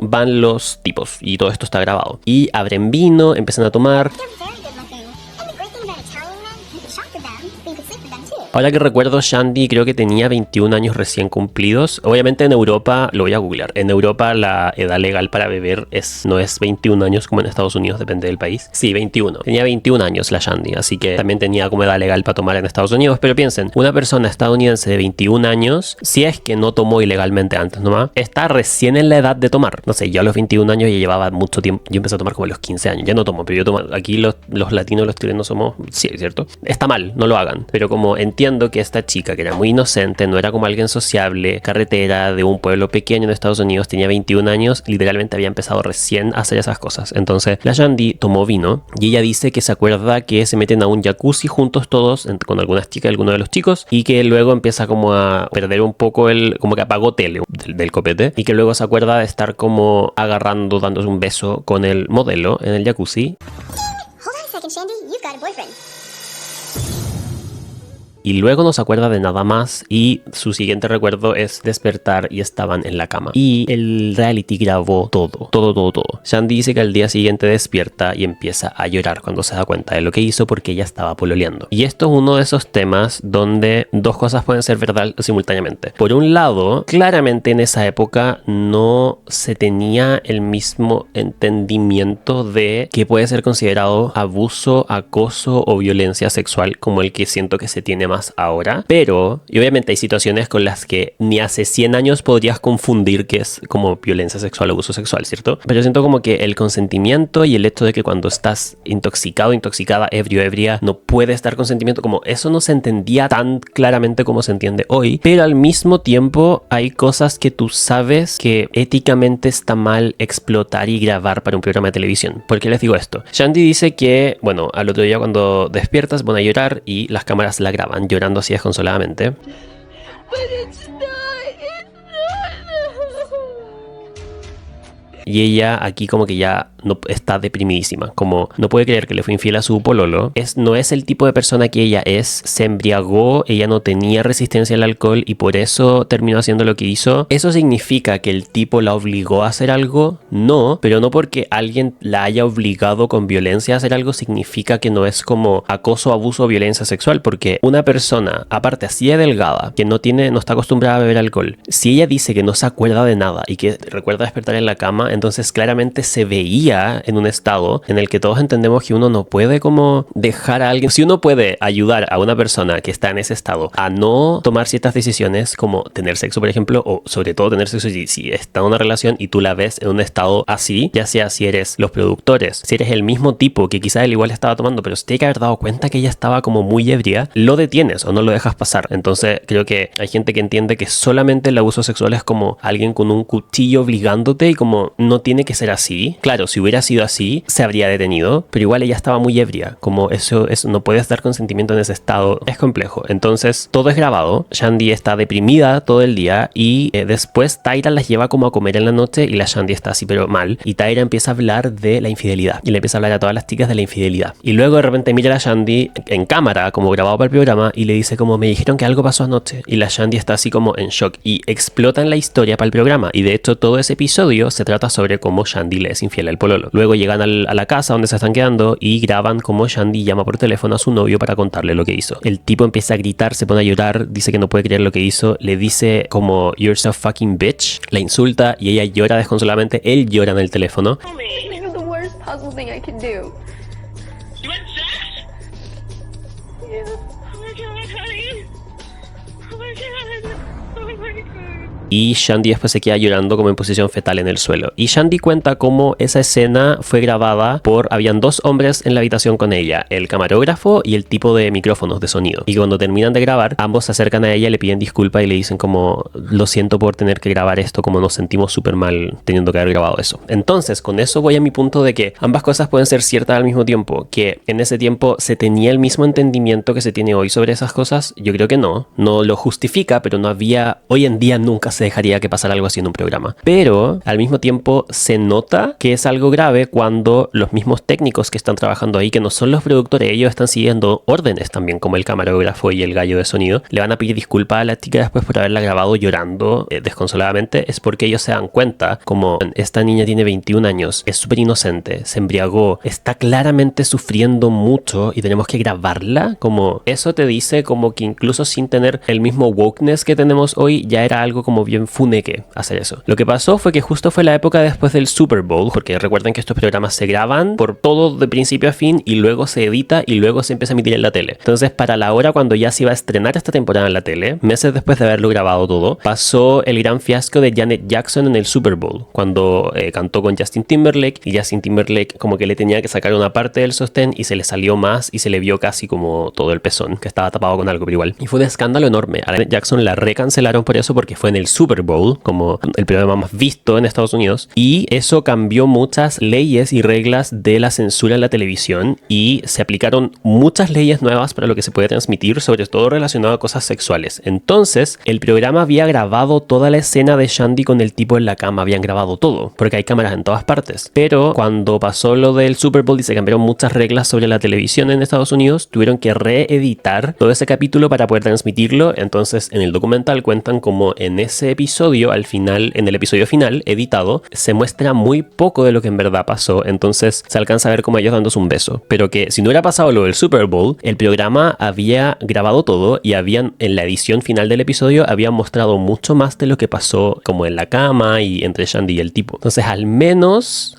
van los tipos, y todo esto está grabado. Y abren vino, empiezan a tomar. Ahora que recuerdo, Shandy creo que tenía 21 años recién cumplidos. Obviamente en Europa, lo voy a googlear, en Europa la edad legal para beber no es 21 años como en Estados Unidos, depende del país. Sí, 21. Tenía 21 años la Shandy, así que también tenía como edad legal para tomar en Estados Unidos. Pero piensen, una persona estadounidense de 21 años, si es que no tomó ilegalmente antes nomás, está recién en la edad de tomar. No sé, yo a los 21 años ya llevaba mucho tiempo. Yo empecé a tomar como a los 15 años. Ya no tomo, pero yo tomo. Aquí los latinos, los chilenos somos... Sí, ¿cierto? Está mal, no lo hagan. Pero como entiendo que esta chica, que era muy inocente, no era como alguien sociable, carretera, de un pueblo pequeño en Estados Unidos, tenía 21 años, literalmente había empezado recién a hacer esas cosas. Entonces la Shandy tomó vino, y ella dice que se acuerda que se meten a un jacuzzi juntos todos, con algunas chicas y algunos de los chicos, y que luego empieza como a perder un poco como que apagó tele del copete, y que luego se acuerda de estar como agarrando, dándose un beso con el modelo en el jacuzzi. Hold on a and Shandy, you've got a boyfriend. Y luego no se acuerda de nada más y su siguiente recuerdo es despertar y estaban en la cama. Y el reality grabó todo. Shandy dice que al día siguiente despierta y empieza a llorar cuando se da cuenta de lo que hizo porque ella estaba pololeando. Y esto es uno de esos temas donde dos cosas pueden ser verdad simultáneamente. Por un lado, claramente en esa época no se tenía el mismo entendimiento de qué puede ser considerado abuso, acoso o violencia sexual como el que siento que se tiene más ahora, pero y obviamente hay situaciones con las que ni hace 100 años podrías confundir que es como violencia sexual o abuso sexual, ¿cierto? Pero yo siento como que el consentimiento y el hecho de que cuando estás intoxicado, intoxicada, ebrio, ebria, no puede estar consentimiento, como eso no se entendía tan claramente como se entiende hoy, pero al mismo tiempo hay cosas que tú sabes que éticamente está mal explotar y grabar para un programa de televisión. ¿Por qué les digo esto? Shandy dice que, bueno, al otro día cuando despiertas van a llorar y las cámaras la graban llorando así desconsoladamente. Y ella aquí como que ya no está deprimidísima, como no puede creer que le fue infiel a su pololo. No es el tipo de persona que ella es, se embriagó, ella no tenía resistencia al alcohol y por eso terminó haciendo lo que hizo. ¿Eso significa que el tipo la obligó a hacer algo? No, pero no porque alguien la haya obligado con violencia a hacer algo significa que no es como acoso, abuso o violencia sexual, porque una persona, aparte así de delgada, que no está acostumbrada a beber alcohol, si ella dice que no se acuerda de nada y que recuerda despertar en la cama, entonces claramente se veía en un estado en el que todos entendemos que uno no puede como dejar a alguien. Si uno puede ayudar a una persona que está en ese estado a no tomar ciertas decisiones como tener sexo, por ejemplo, o sobre todo tener sexo si está en una relación y tú la ves en un estado así, ya sea si eres los productores, si eres el mismo tipo que quizás él igual estaba tomando, pero se tiene que haber dado cuenta que ella estaba como muy ebria, lo detienes o no lo dejas pasar. Entonces creo que hay gente que entiende que solamente el abuso sexual es como alguien con un cuchillo obligándote y como no tiene que ser así. Claro, si hubiera sido así, se habría detenido, pero igual ella estaba muy ebria, como eso no puedes dar consentimiento en ese estado, es complejo. Entonces todo es grabado, Shandy está deprimida todo el día y después Tyra las lleva como a comer en la noche y la Shandy está así pero mal y Tyra empieza a hablar de la infidelidad y le empieza a hablar a todas las chicas de la infidelidad y luego de repente mira a la Shandy en cámara como grabado para el programa y le dice como me dijeron que algo pasó anoche y la Shandy está así como en shock y explotan la historia para el programa y de hecho todo ese episodio se trata sobre cómo Shandy le es infiel al pololo. Luego llegan a la casa donde se están quedando y graban cómo Shandy llama por teléfono a su novio para contarle lo que hizo. El tipo empieza a gritar, se pone a llorar, dice que no puede creer lo que hizo, le dice como you're so fucking bitch, la insulta y ella llora desconsoladamente, él llora en el teléfono. This is the worst puzzle thing I could do. You had sex? Yeah. Oh my god, honey. Oh my god. Oh my god. Y Shandy después se queda llorando como en posición fetal en el suelo. Y Shandy cuenta cómo esa escena fue grabada habían dos hombres en la habitación con ella, el camarógrafo y el tipo de micrófonos de sonido. Y cuando terminan de grabar, ambos se acercan a ella, le piden disculpas y le dicen como lo siento por tener que grabar esto, como nos sentimos súper mal teniendo que haber grabado eso. Entonces, con eso voy a mi punto de que ambas cosas pueden ser ciertas al mismo tiempo, que en ese tiempo se tenía el mismo entendimiento que se tiene hoy sobre esas cosas. Yo creo que no lo justifica, pero no había, hoy en día nunca se dejaría que pasara algo así en un programa. Pero al mismo tiempo se nota que es algo grave cuando los mismos técnicos que están trabajando ahí, que no son los productores, ellos están siguiendo órdenes también, como el camarógrafo y el gallo de sonido, le van a pedir disculpas a la chica después por haberla grabado llorando desconsoladamente. Es porque ellos se dan cuenta como esta niña tiene 21 años, es súper inocente, se embriagó, está claramente sufriendo mucho y tenemos que grabarla. Como eso te dice como que incluso sin tener el mismo wokeness que tenemos hoy, ya era algo como bien funeque hacer eso. Lo que pasó fue que justo fue la época después del Super Bowl, porque recuerden que estos programas se graban por todo de principio a fin y luego se edita y luego se empieza a emitir en la tele. Entonces para la hora cuando ya se iba a estrenar esta temporada en la tele, meses después de haberlo grabado todo, pasó el gran fiasco de Janet Jackson en el Super Bowl, cuando cantó con Justin Timberlake y Justin Timberlake como que le tenía que sacar una parte del sostén y se le salió más y se le vio casi como todo el pezón, que estaba tapado con algo, pero igual. Y fue un escándalo enorme. A Janet Jackson la recancelaron por eso porque fue en el Super Bowl, como el programa más visto en Estados Unidos, y eso cambió muchas leyes y reglas de la censura en la televisión y se aplicaron muchas leyes nuevas para lo que se puede transmitir, sobre todo relacionado a cosas sexuales. Entonces, el programa había grabado toda la escena de Shandy con el tipo en la cama, habían grabado todo, porque hay cámaras en todas partes. Pero cuando pasó lo del Super Bowl y se cambiaron muchas reglas sobre la televisión en Estados Unidos, tuvieron que reeditar todo ese capítulo para poder transmitirlo. Entonces, en el documental cuentan como en ese episodio, al final, en el episodio final, editado, se muestra muy poco de lo que en verdad pasó. Entonces, se alcanza a ver como ellos dándose un beso. Pero que si no hubiera pasado lo del Super Bowl, el programa había grabado todo y habían, en la edición final del episodio, habían mostrado mucho más de lo que pasó como en la cama y entre Shandy y el tipo. Entonces, al menos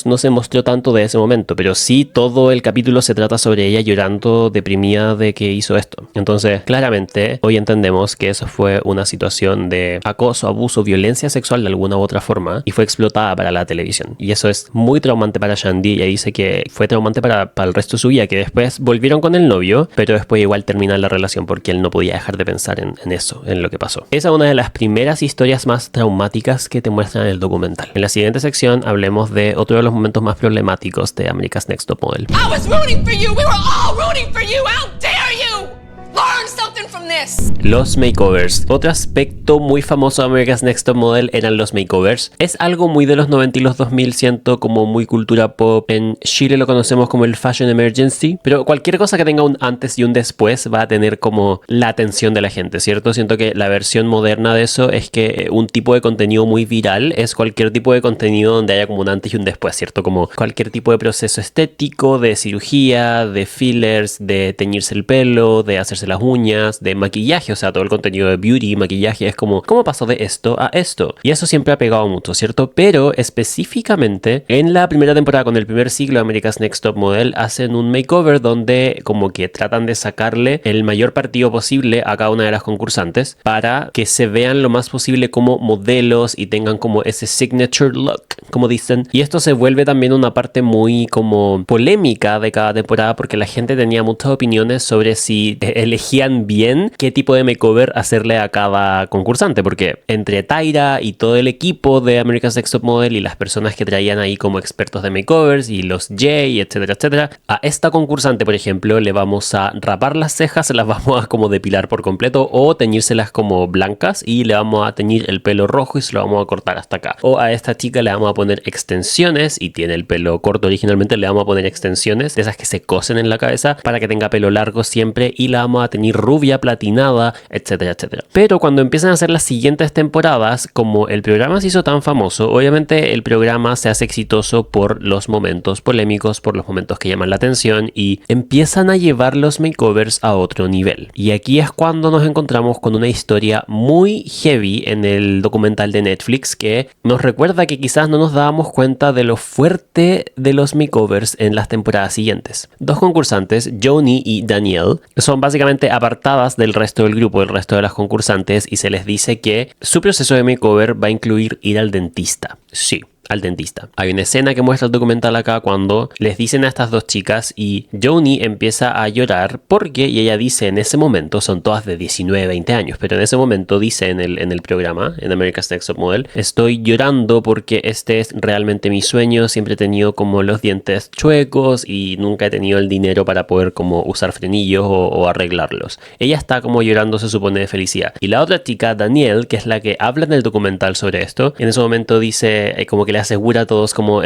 no se mostró tanto de ese momento, pero sí todo el capítulo se trata sobre ella llorando deprimida de que hizo esto. Entonces, claramente, hoy entendemos que eso fue una situación de acoso, abuso, violencia sexual de alguna u otra forma y fue explotada para la televisión. Y eso es muy traumante para Shandy. Ella dice que fue traumante para el resto de su vida, que después volvieron con el novio, pero después igual terminan la relación porque él no podía dejar de pensar en eso, en lo que pasó. Esa es una de las primeras historias más traumáticas que te muestran en el documental. En la siguiente sección hablemos de otro de los momentos más problemáticos de America's Next Top Model. I was rooting for you. We were all rooting for you. How dare you? Learn something from this. Los makeovers. Otro aspecto muy famoso de America's Next Top Model eran los makeovers. Es algo muy de los 90 y los 2000, siento como muy cultura pop. En Chile lo conocemos como el Fashion Emergency, pero cualquier cosa que tenga un antes y un después va a tener como la atención de la gente, ¿cierto? Siento que la versión moderna de eso es que un tipo de contenido muy viral es cualquier tipo de contenido donde haya como un antes y un después, ¿cierto? Como cualquier tipo de proceso estético, de cirugía, de fillers, de teñirse el pelo, de hacerse las uñas, de maquillaje, o sea, todo el contenido de beauty, maquillaje, es como, ¿cómo pasó de esto a esto? Y eso siempre ha pegado mucho, ¿cierto? Pero específicamente en la primera temporada, con el primer ciclo de America's Next Top Model, hacen un makeover donde como que tratan de sacarle el mayor partido posible a cada una de las concursantes para que se vean lo más posible como modelos y tengan como ese signature look, como dicen. Y esto se vuelve también una parte muy como polémica de cada temporada porque la gente tenía muchas opiniones sobre si elegían bien qué tipo de makeover hacerle a cada concursante, porque entre Tyra y todo el equipo de America's Next Top Model y las personas que traían ahí como expertos de makeovers y los Jay, etcétera, etcétera, a esta concursante, por ejemplo, le vamos a rapar las cejas, se las vamos a como depilar por completo o teñírselas como blancas y le vamos a teñir el pelo rojo y se lo vamos a cortar hasta acá. O a esta chica le vamos a poner extensiones y tiene el pelo corto originalmente, le vamos a poner extensiones de esas que se cosen en la cabeza para que tenga pelo largo siempre y la vamos a teñir rubia, platinada, etcétera, etcétera. Pero cuando empiezan a hacer las siguientes temporadas, como el programa se hizo tan famoso, obviamente el programa se hace exitoso por los momentos polémicos, por los momentos que llaman la atención y empiezan a llevar los makeovers a otro nivel. Y aquí es cuando nos encontramos con una historia muy heavy en el documental de Netflix que nos recuerda que quizás no nos dábamos cuenta de lo fuerte de los makeovers en las temporadas siguientes. Dos concursantes, Joni y Danielle, son básicamente apartadas del resto del grupo, del resto de las concursantes, y se les dice que su proceso de makeover va a incluir ir al dentista. Sí, al dentista. Hay una escena que muestra el documental acá cuando les dicen a estas dos chicas y Joni empieza a llorar porque, y ella dice en ese momento, son todas de 19, 20 años, pero en ese momento dice en el programa, en America's Next Top Model, estoy llorando porque este es realmente mi sueño, siempre he tenido como los dientes chuecos y nunca he tenido el dinero para poder como usar frenillos o arreglarlos. Ella está como llorando, se supone, de felicidad. Y la otra chica, Danielle, que es la que habla en el documental sobre esto, en ese momento dice como que le asegura a todos como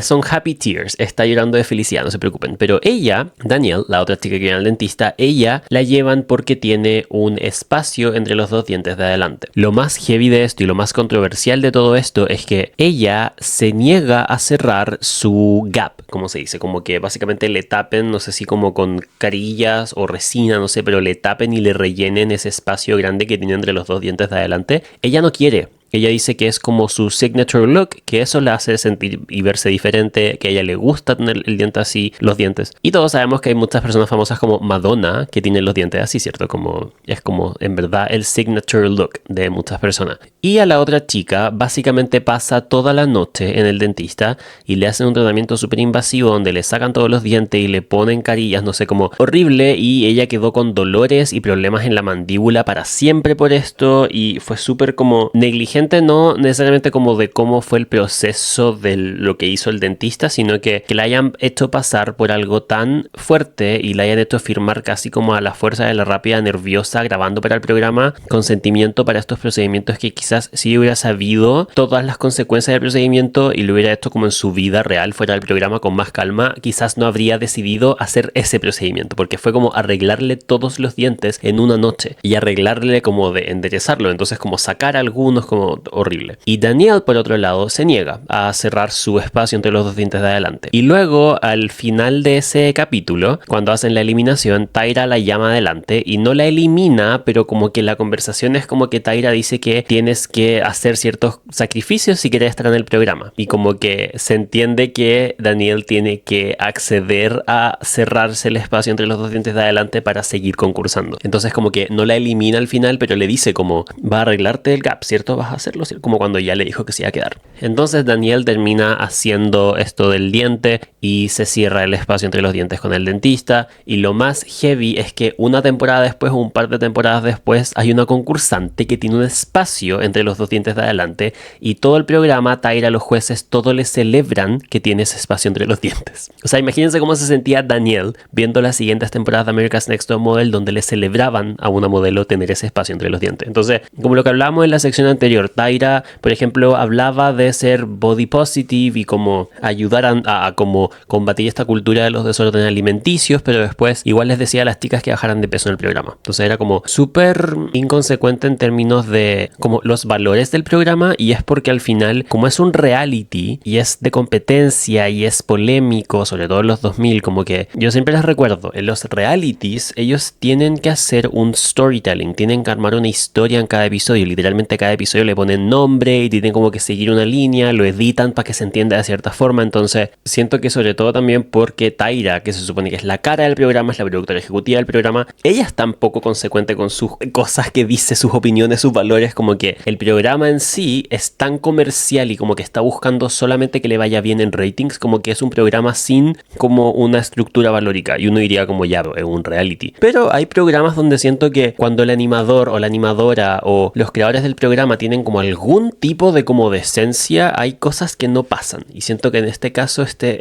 son happy tears, está llorando de felicidad, no se preocupen. Pero ella, Danielle, la otra chica que viene al dentista, ella la llevan porque tiene un espacio entre los dos dientes de adelante. Lo más heavy de esto y lo más controversial de todo esto es que ella se niega a cerrar su gap, como se dice, como que básicamente le tapen, no sé si como con carillas o resina, no sé, pero le tapen y le rellenen ese espacio grande que tiene entre los dos dientes de adelante. Ella no quiere. Ella dice que es como su signature look, que eso la hace sentir y verse diferente, que a ella le gusta tener el diente así, los dientes. Y todos sabemos que hay muchas personas famosas como Madonna que tienen los dientes así, ¿cierto? Como es como en verdad el signature look de muchas personas. Y a la otra chica básicamente pasa toda la noche en el dentista y le hacen un tratamiento súper invasivo donde le sacan todos los dientes y le ponen carillas, no sé, como horrible, y ella quedó con dolores y problemas en la mandíbula para siempre por esto y fue súper como negligente, no necesariamente como de cómo fue el proceso de lo que hizo el dentista, sino que la hayan hecho pasar por algo tan fuerte y la hayan hecho firmar casi como a la fuerza de la rápida nerviosa grabando para el programa consentimiento para estos procedimientos que quizás si hubiera sabido todas las consecuencias del procedimiento y lo hubiera hecho como en su vida real fuera del programa con más calma, quizás no habría decidido hacer ese procedimiento porque fue como arreglarle todos los dientes en una noche y arreglarle como de enderezarlo, entonces como sacar algunos como horrible. Y Danielle por otro lado se niega a cerrar su espacio entre los dos dientes de adelante. Y luego al final de ese capítulo, cuando hacen la eliminación, Tyra la llama adelante y no la elimina, pero como que la conversación es como que Tyra dice que tienes que hacer ciertos sacrificios si quieres estar en el programa y como que se entiende que Danielle tiene que acceder a cerrarse el espacio entre los dos dientes de adelante para seguir concursando. Entonces como que no la elimina al final, pero le dice como va a arreglarte el gap, ¿cierto? Vas a hacerlo, ¿cierto? Como cuando ya le dijo que se iba a quedar. Entonces Danielle termina haciendo esto del diente y se cierra el espacio entre los dientes con el dentista, y lo más heavy es que una temporada después o un par de temporadas después hay una concursante que tiene un espacio entre los dos dientes de adelante y todo el programa, Tyra, los jueces, todo le celebran que tiene ese espacio entre los dientes. O sea, imagínense cómo se sentía Danielle viendo las siguientes temporadas de America's Next Top Model donde le celebraban a una modelo tener ese espacio entre los dientes. Entonces, como lo que hablábamos en la sección anterior, Tyra, por ejemplo, hablaba de ser body positive y como ayudar a como combatir esta cultura de los desórdenes alimenticios, pero después igual les decía a las chicas que bajaran de peso en el programa. Entonces era como súper inconsecuente en términos de como los valores del programa, y es porque al final, como es un reality y es de competencia y es polémico, sobre todo en los 2000, como que yo siempre les recuerdo, en los realities ellos tienen que hacer un storytelling, tienen que armar una historia en cada episodio, literalmente a cada episodio le ponen nombre y tienen como que seguir una línea, lo editan para que se entienda de cierta forma. Entonces siento que sobre todo también porque Tyra, que se supone que es la cara del programa, es la productora ejecutiva del programa, ella es tan poco consecuente con sus cosas que dice, sus opiniones, sus valores, como que el programa en sí es tan comercial y como que está buscando solamente que le vaya bien en ratings, como que es un programa sin como una estructura valórica, y uno diría como ya, es un reality. Pero hay programas donde siento que cuando el animador o la animadora o los creadores del programa tienen como algún tipo de como decencia, hay cosas que no pasan, y siento que en este caso este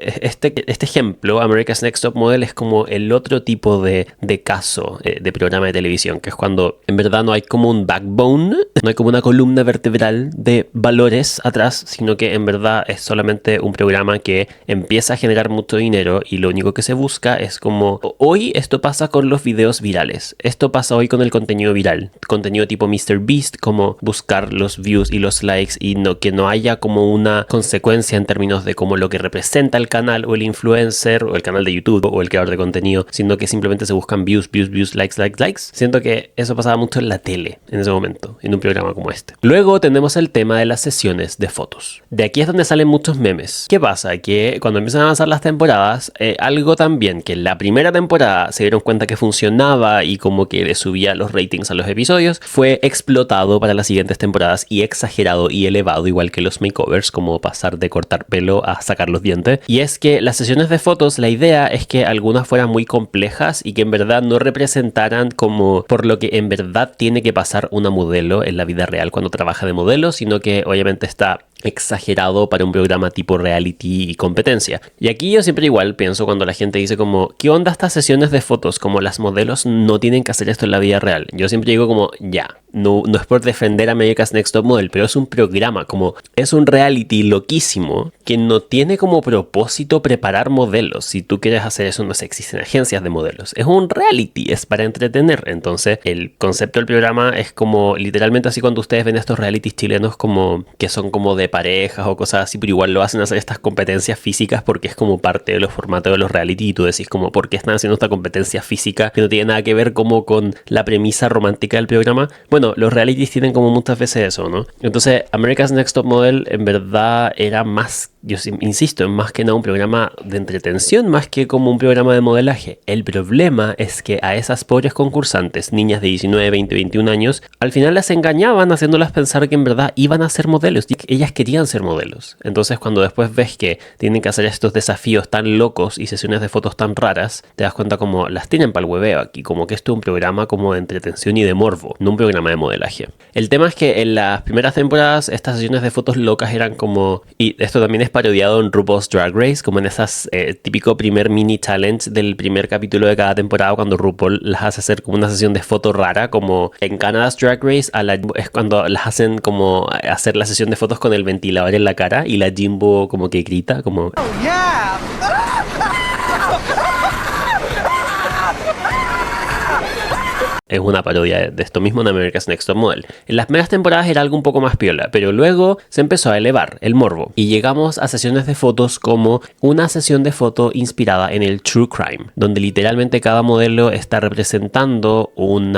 ejemplo, America's Next Top Model, es como el otro tipo de caso de programa de televisión, que es cuando en verdad no hay como un backbone, no hay como una columna vertebral de valores atrás, sino que en verdad es solamente un programa que empieza a generar mucho dinero y lo único que se busca es como hoy esto pasa con los videos virales, esto pasa hoy con el contenido viral, contenido tipo MrBeast, como buscar los views y los likes y que no haya como una consecuencia en términos de como lo que representa el canal o el influencer o el canal de YouTube o el creador de contenido, sino que simplemente se buscan views, likes. Siento que eso pasaba mucho en la tele en ese momento, en un programa como este. Luego tenemos el tema de las sesiones de fotos. De aquí es donde salen muchos memes. ¿Qué pasa? Que cuando empiezan a avanzar las temporadas, algo también que en la primera temporada se dieron cuenta que funcionaba y como que le subía los ratings a los episodios, fue explotado para las siguientes temporadas y exagerado y elevado, igual que los makeovers, como pasar de cortar pelo a sacar los dientes. Y es que las sesiones de fotos, la idea es que algunas fueran muy complejas y que en verdad no representaran como por lo que en verdad tiene que pasar una modelo en la vida real cuando trabaja de modelo, sino que obviamente está exagerado para un programa tipo reality y competencia. Y aquí yo siempre igual pienso cuando la gente dice como ¿qué onda estas sesiones de fotos? Como las modelos no tienen que hacer esto en la vida real. Yo siempre digo como ya, no es por defender a America's Next Top Model, pero es un programa, como es un reality loquísimo que no tiene como propósito preparar modelos. Si tú quieres hacer eso, no sé, existen agencias de modelos. Es un reality, es para entretener. Entonces el concepto del programa es como literalmente así cuando ustedes ven estos realities chilenos como que son como de de parejas o cosas así, pero igual lo hacen hacer estas competencias físicas porque es como parte de los formatos de los reality y tú decís como, ¿por qué están haciendo esta competencia física que no tiene nada que ver como con la premisa romántica del programa? Bueno, los realities tienen como muchas veces eso, ¿no? Entonces, America's Next Top Model en verdad era más, yo insisto, es más que nada un programa de entretención más que como un programa de modelaje. El problema es que a esas pobres concursantes, niñas de 19, 20, 21 años, al final las engañaban haciéndolas pensar que en verdad iban a ser modelos y que ellas querían ser modelos. Entonces cuando después ves que tienen que hacer estos desafíos tan locos y sesiones de fotos tan raras, te das cuenta como las tienen para el hueveo aquí, como que esto es un programa como de entretención y de morbo, no un programa de modelaje. El tema es que en las primeras temporadas estas sesiones de fotos locas eran como, y esto también es parodiado en RuPaul's Drag Race, como en esas típico primer mini challenge del primer capítulo de cada temporada, cuando RuPaul las hace hacer como una sesión de foto rara, como en Canada's Drag Race es cuando las hacen como hacer la sesión de fotos con el ventilador en la cara y la Jimbo como que grita como es una parodia de esto mismo en America's Next Top Model. En las primeras temporadas era algo un poco más piola, pero luego se empezó a elevar el morbo y llegamos a sesiones de fotos como una sesión de foto inspirada en el True Crime, donde literalmente cada modelo está representando un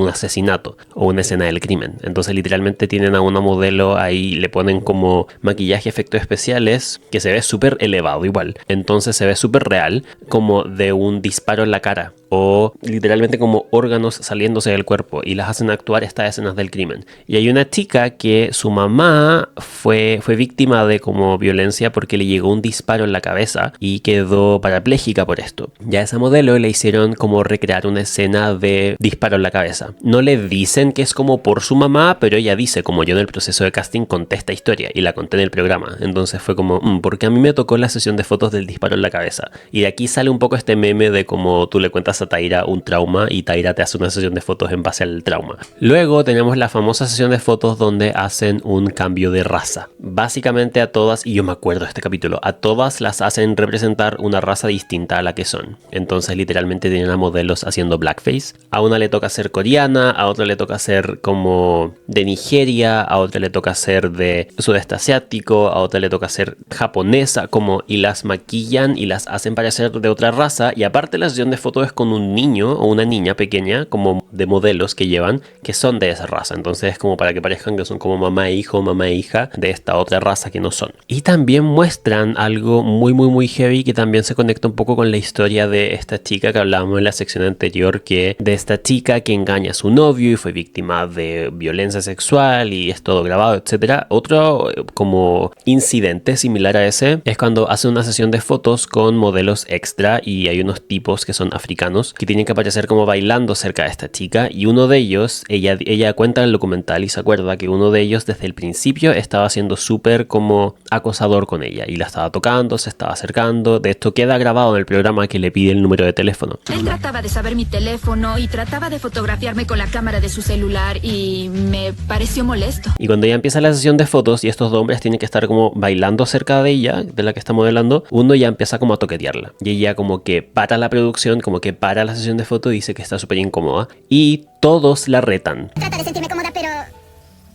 asesinato o una escena del crimen. Entonces literalmente tienen a una modelo ahí, le ponen como maquillaje, efectos especiales, que se ve súper elevado igual. Entonces se ve súper real, como de un disparo en la cara o literalmente como órganos saliéndose del cuerpo y las hacen actuar estas escenas del crimen. Y hay una chica que su mamá fue víctima de como violencia porque le llegó un disparo en la cabeza y quedó parapléjica por esto. Ya a esa modelo le hicieron como recrear una escena de disparo en la cabeza. No le dicen que es como por su mamá, pero ella dice, como yo en el proceso de casting conté esta historia y la conté en el programa. Entonces fue como, porque a mí me tocó la sesión de fotos del disparo en la cabeza. Y de aquí sale un poco este meme de como tú le cuentas a Taira un trauma y Taira te hace una sesión de fotos en base al trauma. Luego tenemos la famosa sesión de fotos donde hacen un cambio de raza. Básicamente a todas, y yo me acuerdo de este capítulo, a todas las hacen representar una raza distinta a la que son. Entonces literalmente tienen a modelos haciendo blackface. A una le toca ser coreana, a otra le toca ser como de Nigeria, a otra le toca ser de sudeste asiático, a otra le toca ser japonesa, como, y las maquillan y las hacen parecer de otra raza. Y aparte la sesión de fotos es con un niño o una niña pequeña, como de modelos que llevan, que son de esa raza. Entonces es como para que parezcan que son como mamá e hijo, mamá e hija de esta otra raza que no son. Y también muestran algo muy heavy que también se conecta un poco con la historia de esta chica que hablábamos en la sección anterior, que de esta chica que engaña a su novio y fue víctima de violencia sexual y es todo grabado, etcétera. Otro como incidente similar a ese es cuando hace una sesión de fotos con modelos extra y hay unos tipos que son africanos que tienen que aparecer como bailando cerca de esta chica, y uno de ellos, ella cuenta en el documental y se acuerda que uno de ellos desde el principio estaba siendo súper como acosador con ella y la estaba tocando, se estaba acercando. De esto queda grabado en el programa que le pide el número de teléfono. Él trataba de saber mi teléfono y trataba de fotografiarme con la cámara de su celular y me pareció molesto. Y cuando ya empieza la sesión de fotos y estos dos hombres tienen que estar como bailando cerca de ella, de la que está modelando, uno ya empieza como a toquetearla y ella como que para la producción, como que para la sesión de fotos y dice que está súper incómoda y todos la retan. Trata de sentirme cómoda, pero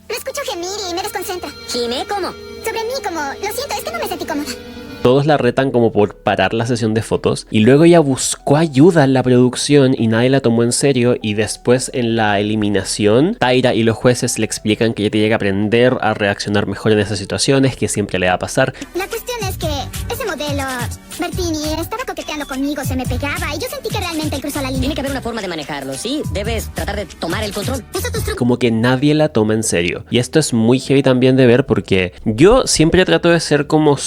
lo escucho gemir y me desconcentra. ¿Gime? ¿Cómo? Sobre mí, como, lo siento, es que no me sentí cómoda. Todos la retan como por parar la sesión de fotos y luego ella buscó ayuda en la producción y nadie la tomó en serio, y después en la eliminación Taira y los jueces le explican que ella tiene que aprender a reaccionar mejor en esas situaciones, que siempre le va a pasar. La cuestión es que ese modelo, Bertini, estaba coqueteando conmigo, se me pegaba y yo sentí que realmente él cruzó la línea. Tiene que haber una forma de manejarlo, ¿sí? Debes tratar de tomar el control. Como que nadie la toma en serio. Y esto es muy heavy también de ver porque yo siempre trato de ser como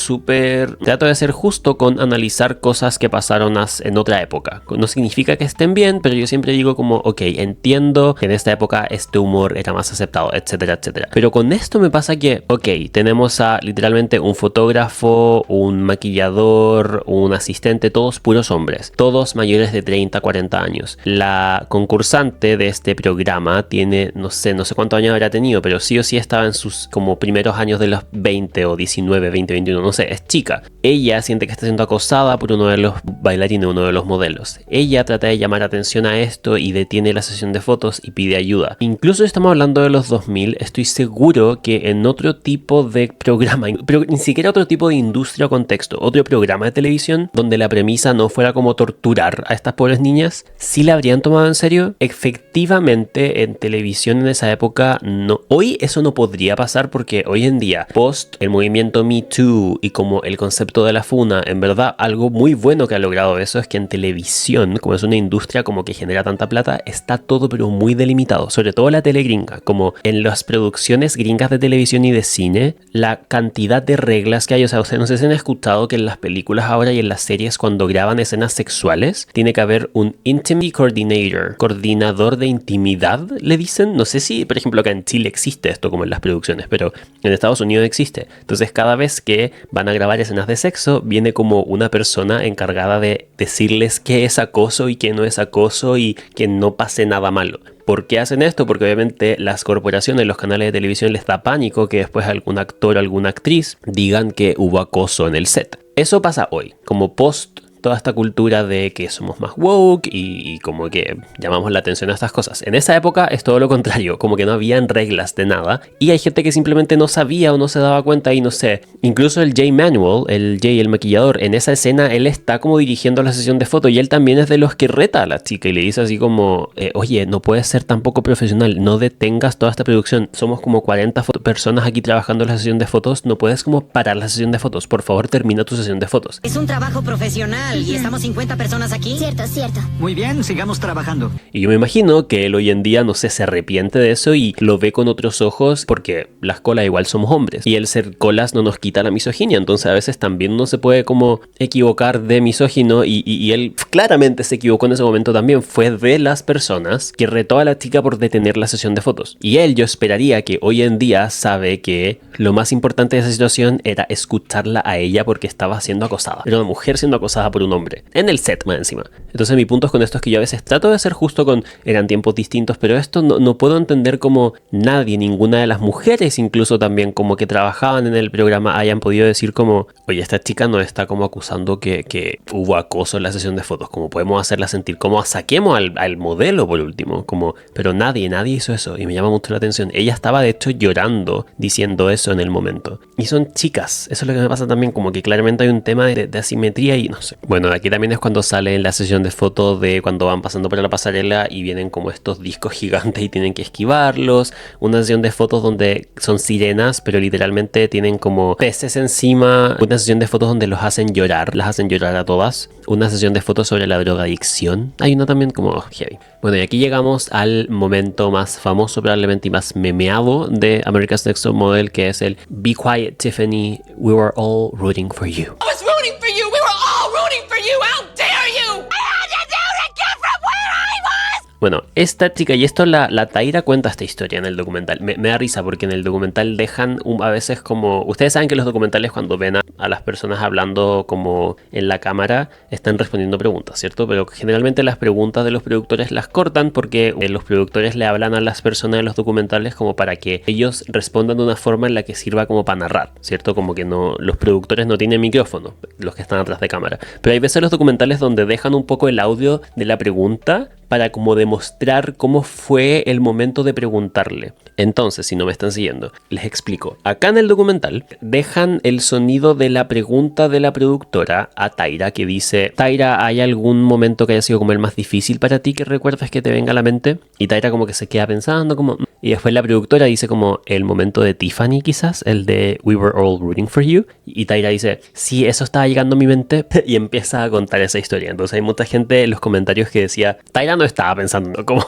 trato de ser justo con analizar cosas que pasaron en otra época. No significa que estén bien, pero yo siempre digo como, ok, entiendo que en esta época este humor era más aceptado, etcétera, etcétera. Pero con esto me pasa que, ok, tenemos a literalmente un fotógrafo, un maquillador, director, un asistente, todos puros hombres, todos mayores de 30, 40 años. La concursante de este programa tiene, no sé cuántos años habrá tenido, pero sí o sí estaba en sus como primeros años de los 20 o 19, 20, 21, no sé, es chica. Ella siente que está siendo acosada por uno de los bailarines, uno de los modelos. Ella trata de llamar atención a esto y detiene la sesión de fotos y pide ayuda. Incluso estamos hablando de los 2000, estoy seguro que en otro tipo de programa, pero ni siquiera otro tipo de industria o contexto, otro programa de televisión donde la premisa no fuera como torturar a estas pobres niñas, ¿sí la habrían tomado en serio? Efectivamente, en televisión en esa época no. Hoy eso no podría pasar porque hoy en día, post el movimiento Me Too y como el concepto de la funa, en verdad algo muy bueno que ha logrado eso es que en televisión, como es una industria como que genera tanta plata, está todo pero muy delimitado, sobre todo la tele gringa, como en las producciones gringas de televisión y de cine, la cantidad de reglas que hay, o sea, no sé si han escuchado que en las películas ahora y en las series cuando graban escenas sexuales, tiene que haber un intimate coordinator, coordinador de intimidad, le dicen, no sé si, por ejemplo, acá en Chile existe esto como en las producciones, pero en Estados Unidos existe. Entonces cada vez que van a grabar escenas de sexo, viene como una persona encargada de decirles qué es acoso y qué no es acoso y que no pase nada malo. ¿Por qué hacen esto? Porque obviamente las corporaciones, los canales de televisión les da pánico que después algún actor o alguna actriz digan que hubo acoso en el set. Eso pasa hoy, como post toda esta cultura de que somos más woke y como que llamamos la atención a estas cosas. En esa época es todo lo contrario, como que no habían reglas de nada y hay gente que simplemente no sabía o no se daba cuenta y no sé. Incluso el Jay Manuel, el maquillador, en esa escena él está como dirigiendo la sesión de fotos y él también es de los que reta a la chica y le dice así como, oye, no puedes ser tan poco profesional, no detengas toda esta producción, somos como 40 personas aquí trabajando en la sesión de fotos, no puedes como parar la sesión de fotos, por favor termina tu sesión de fotos. Es un trabajo profesional. Y estamos 50 personas aquí. Cierto, cierto. Muy bien, sigamos trabajando. Y yo me imagino que él hoy en día, no sé, se arrepiente de eso y lo ve con otros ojos porque las colas igual somos hombres. Y el ser colas no nos quita la misoginia. Entonces a veces también uno se puede como equivocar de misógino y él claramente se equivocó en ese momento también. Fue de las personas que retó a la chica por detener la sesión de fotos. Y él, yo esperaría que hoy en día sabe que lo más importante de esa situación era escucharla a ella porque estaba siendo acosada. Era una mujer siendo acosada por un hombre. En el set más encima. Entonces mi punto con esto es que yo a veces trato de ser justo con eran tiempos distintos, pero esto no puedo entender como nadie, ninguna de las mujeres incluso también como que trabajaban en el programa hayan podido decir como, oye, esta chica nos está como acusando que hubo acoso en la sesión de fotos, como podemos hacerla sentir, como saquemos al modelo por último, como, pero nadie hizo eso y me llama mucho la atención. Ella estaba de hecho llorando diciendo eso en el momento. Y son chicas, eso es lo que me pasa también, como que claramente hay un tema de asimetría y no sé. Bueno, aquí también es cuando sale en la sesión de fotos de cuando van pasando por la pasarela y vienen como estos discos gigantes y tienen que esquivarlos. Una sesión de fotos donde son sirenas, pero literalmente tienen como peces encima. Una sesión de fotos donde los hacen llorar, las hacen llorar a todas. Una sesión de fotos sobre la drogadicción. Hay una también como heavy. Bueno, y aquí llegamos al momento más famoso probablemente y más memeado de America's Next Top Model, que es el Be Quiet, Tiffany, we were all rooting for you. I was rooting for you. We were all rooting for you. How dare you? I had to do to get from where I was. Bueno, esta chica, y esto la Taira cuenta esta historia en el documental. Me da risa porque en el documental dejan a veces como... Ustedes saben que los documentales cuando ven a las personas hablando como en la cámara están respondiendo preguntas, ¿cierto? Pero generalmente las preguntas de los productores las cortan porque los productores le hablan a las personas de los documentales como para que ellos respondan de una forma en la que sirva como para narrar, ¿cierto? Como que no, los productores no tienen micrófono, los que están atrás de cámara. Pero hay veces los documentales donde dejan un poco el audio de la pregunta para como demostrar cómo fue el momento de preguntarle. Entonces, si no me están siguiendo, les explico. Acá en el documental dejan el sonido de la pregunta de la productora a Taira, que dice: Taira, ¿hay algún momento que haya sido como el más difícil para ti que recuerdes que te venga a la mente? Y Taira como que se queda pensando como... Y después la productora dice como el momento de Tiffany quizás, el de We Were All Rooting for You. Y Taira dice, sí, eso estaba llegando a mi mente y empieza a contar esa historia. Entonces hay mucha gente en los comentarios que decía, Taira no estaba pensando, ¿no? Como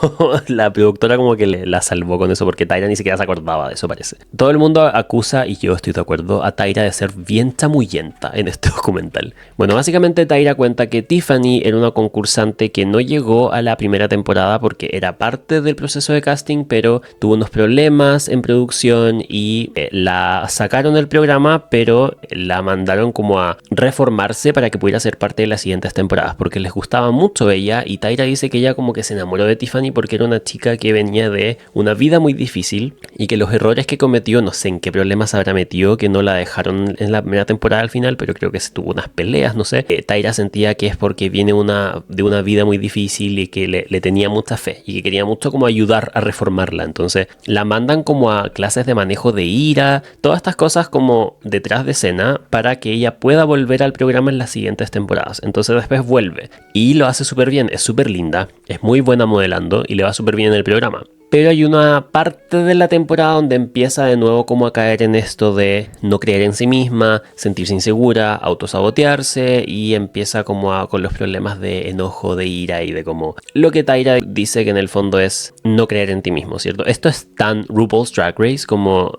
la productora como que la salvó con eso porque Tyra ni siquiera se acordaba de eso, parece. Todo el mundo acusa, y yo estoy de acuerdo, a Tyra de ser bien chamullenta en este documental. Bueno, básicamente Tyra cuenta que Tiffany era una concursante que no llegó a la primera temporada porque era parte del proceso de casting, pero tuvo unos problemas en producción y la sacaron del programa, pero la mandaron como a reformarse para que pudiera ser parte de las siguientes temporadas porque les gustaba mucho ella. Y Tyra dice que ella como que se enamoró de Tiffany porque era una chica que venía de una vida muy difícil y que los errores que cometió, no sé en qué problemas habrá metido, que no la dejaron en la primera temporada al final, pero creo que se tuvo unas peleas, no sé. Tyra sentía que es porque viene de una vida muy difícil y que le tenía mucha fe y que quería mucho como ayudar a reformarla. Entonces la mandan como a clases de manejo de ira, todas estas cosas como detrás de escena para que ella pueda volver al programa en las siguientes temporadas. Entonces después vuelve y lo hace súper bien, es súper linda, es muy buena modelando y le va súper bien en el programa. Pero hay una parte de la temporada donde empieza de nuevo como a caer en esto de no creer en sí misma, sentirse insegura, autosabotearse y empieza como con los problemas de enojo, de ira y de como lo que Tyra dice que en el fondo es no creer en ti mismo, ¿cierto? Esto es tan RuPaul's Drag Race como,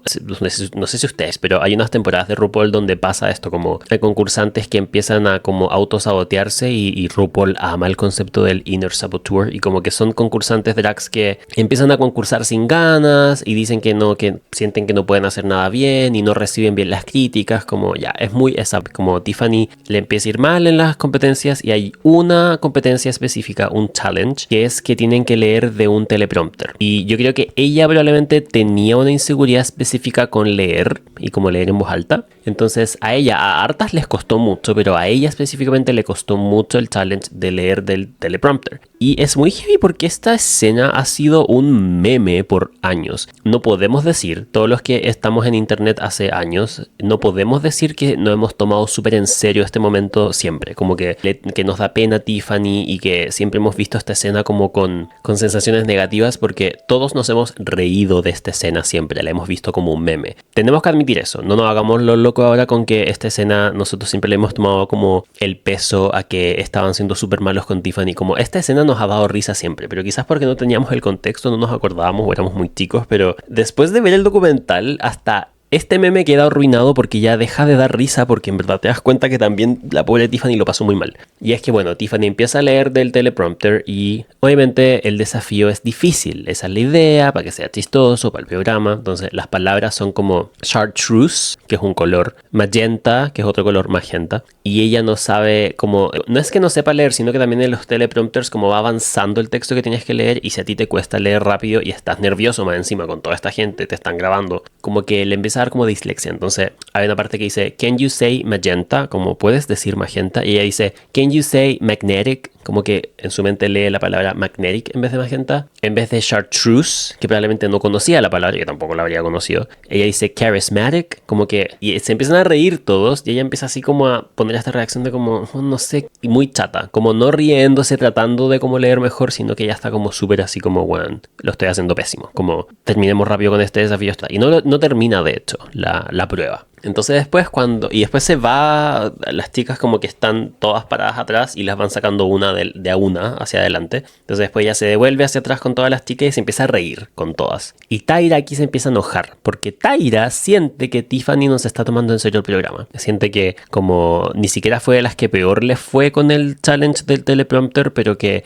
no sé si ustedes, pero hay unas temporadas de RuPaul donde pasa esto, como hay concursantes que empiezan a como autosabotearse y RuPaul ama el concepto del inner saboteur y como que son concursantes drags que empiezan a concursar sin ganas y dicen que no, que sienten que no pueden hacer nada bien y no reciben bien las críticas, como ya, es muy esa, como Tiffany le empieza a ir mal en las competencias y hay una competencia específica, un challenge, que es que tienen que leer de un teleprompter. Y yo creo que ella probablemente tenía una inseguridad específica con leer y como leer en voz alta. Entonces a hartas les costó mucho, pero a ella específicamente le costó mucho el challenge de leer del teleprompter. Y es muy heavy porque esta escena ha sido un meme por años. No podemos decir, todos los que estamos en internet hace años, no podemos decir que no hemos tomado súper en serio este momento siempre. Como que nos da pena Tiffany y que siempre hemos visto esta escena como con sensaciones negativas porque todos nos hemos reído de esta escena siempre. La hemos visto como un meme. Tenemos que admitir eso. No nos hagamos lo loco ahora con que esta escena nosotros siempre le hemos tomado como el peso a que estaban siendo súper malos con Tiffany. Como esta escena nos ha dado risa siempre, pero quizás porque no teníamos el contexto, no nos acordábamos o éramos muy chicos, pero después de ver el documental, hasta este meme queda arruinado porque ya deja de dar risa porque en verdad te das cuenta que también la pobre Tiffany lo pasó muy mal. Y es que bueno, Tiffany empieza a leer del teleprompter y obviamente el desafío es difícil. Esa es la idea, para que sea chistoso, para el programa. Entonces las palabras son como chartreuse, que es un color, magenta, que es otro color, magenta. Y ella no sabe como, no es que no sepa leer, sino que también en los teleprompters como va avanzando el texto que tienes que leer y si a ti te cuesta leer rápido y estás nervioso más encima con toda esta gente, te están grabando, como que le empieza a dar como dislexia. Entonces hay una parte que dice, can you say magenta? Como puedes decir magenta. Y ella dice, can you say magnetic? Como que en su mente lee la palabra magnetic en vez de magenta. En vez de chartreuse, que probablemente no conocía la palabra, que tampoco la habría conocido. Ella dice charismatic, como que... Y se empiezan a reír todos y ella empieza así como a poner esta reacción de como, no sé, muy chata. Como no riéndose, tratando de como leer mejor, sino que ella está como súper así como, bueno, lo estoy haciendo pésimo. Como terminemos rápido con este desafío. Y no termina de hecho la prueba. Entonces después después se va, las chicas como que están todas paradas atrás y las van sacando una de a una hacia adelante. Entonces después ella se devuelve hacia atrás con todas las chicas y se empieza a reír con todas. Y Tyra aquí se empieza a enojar porque Tyra siente que Tiffany no se está tomando en serio el programa. Siente que como ni siquiera fue de las que peor le fue con el challenge del teleprompter, pero que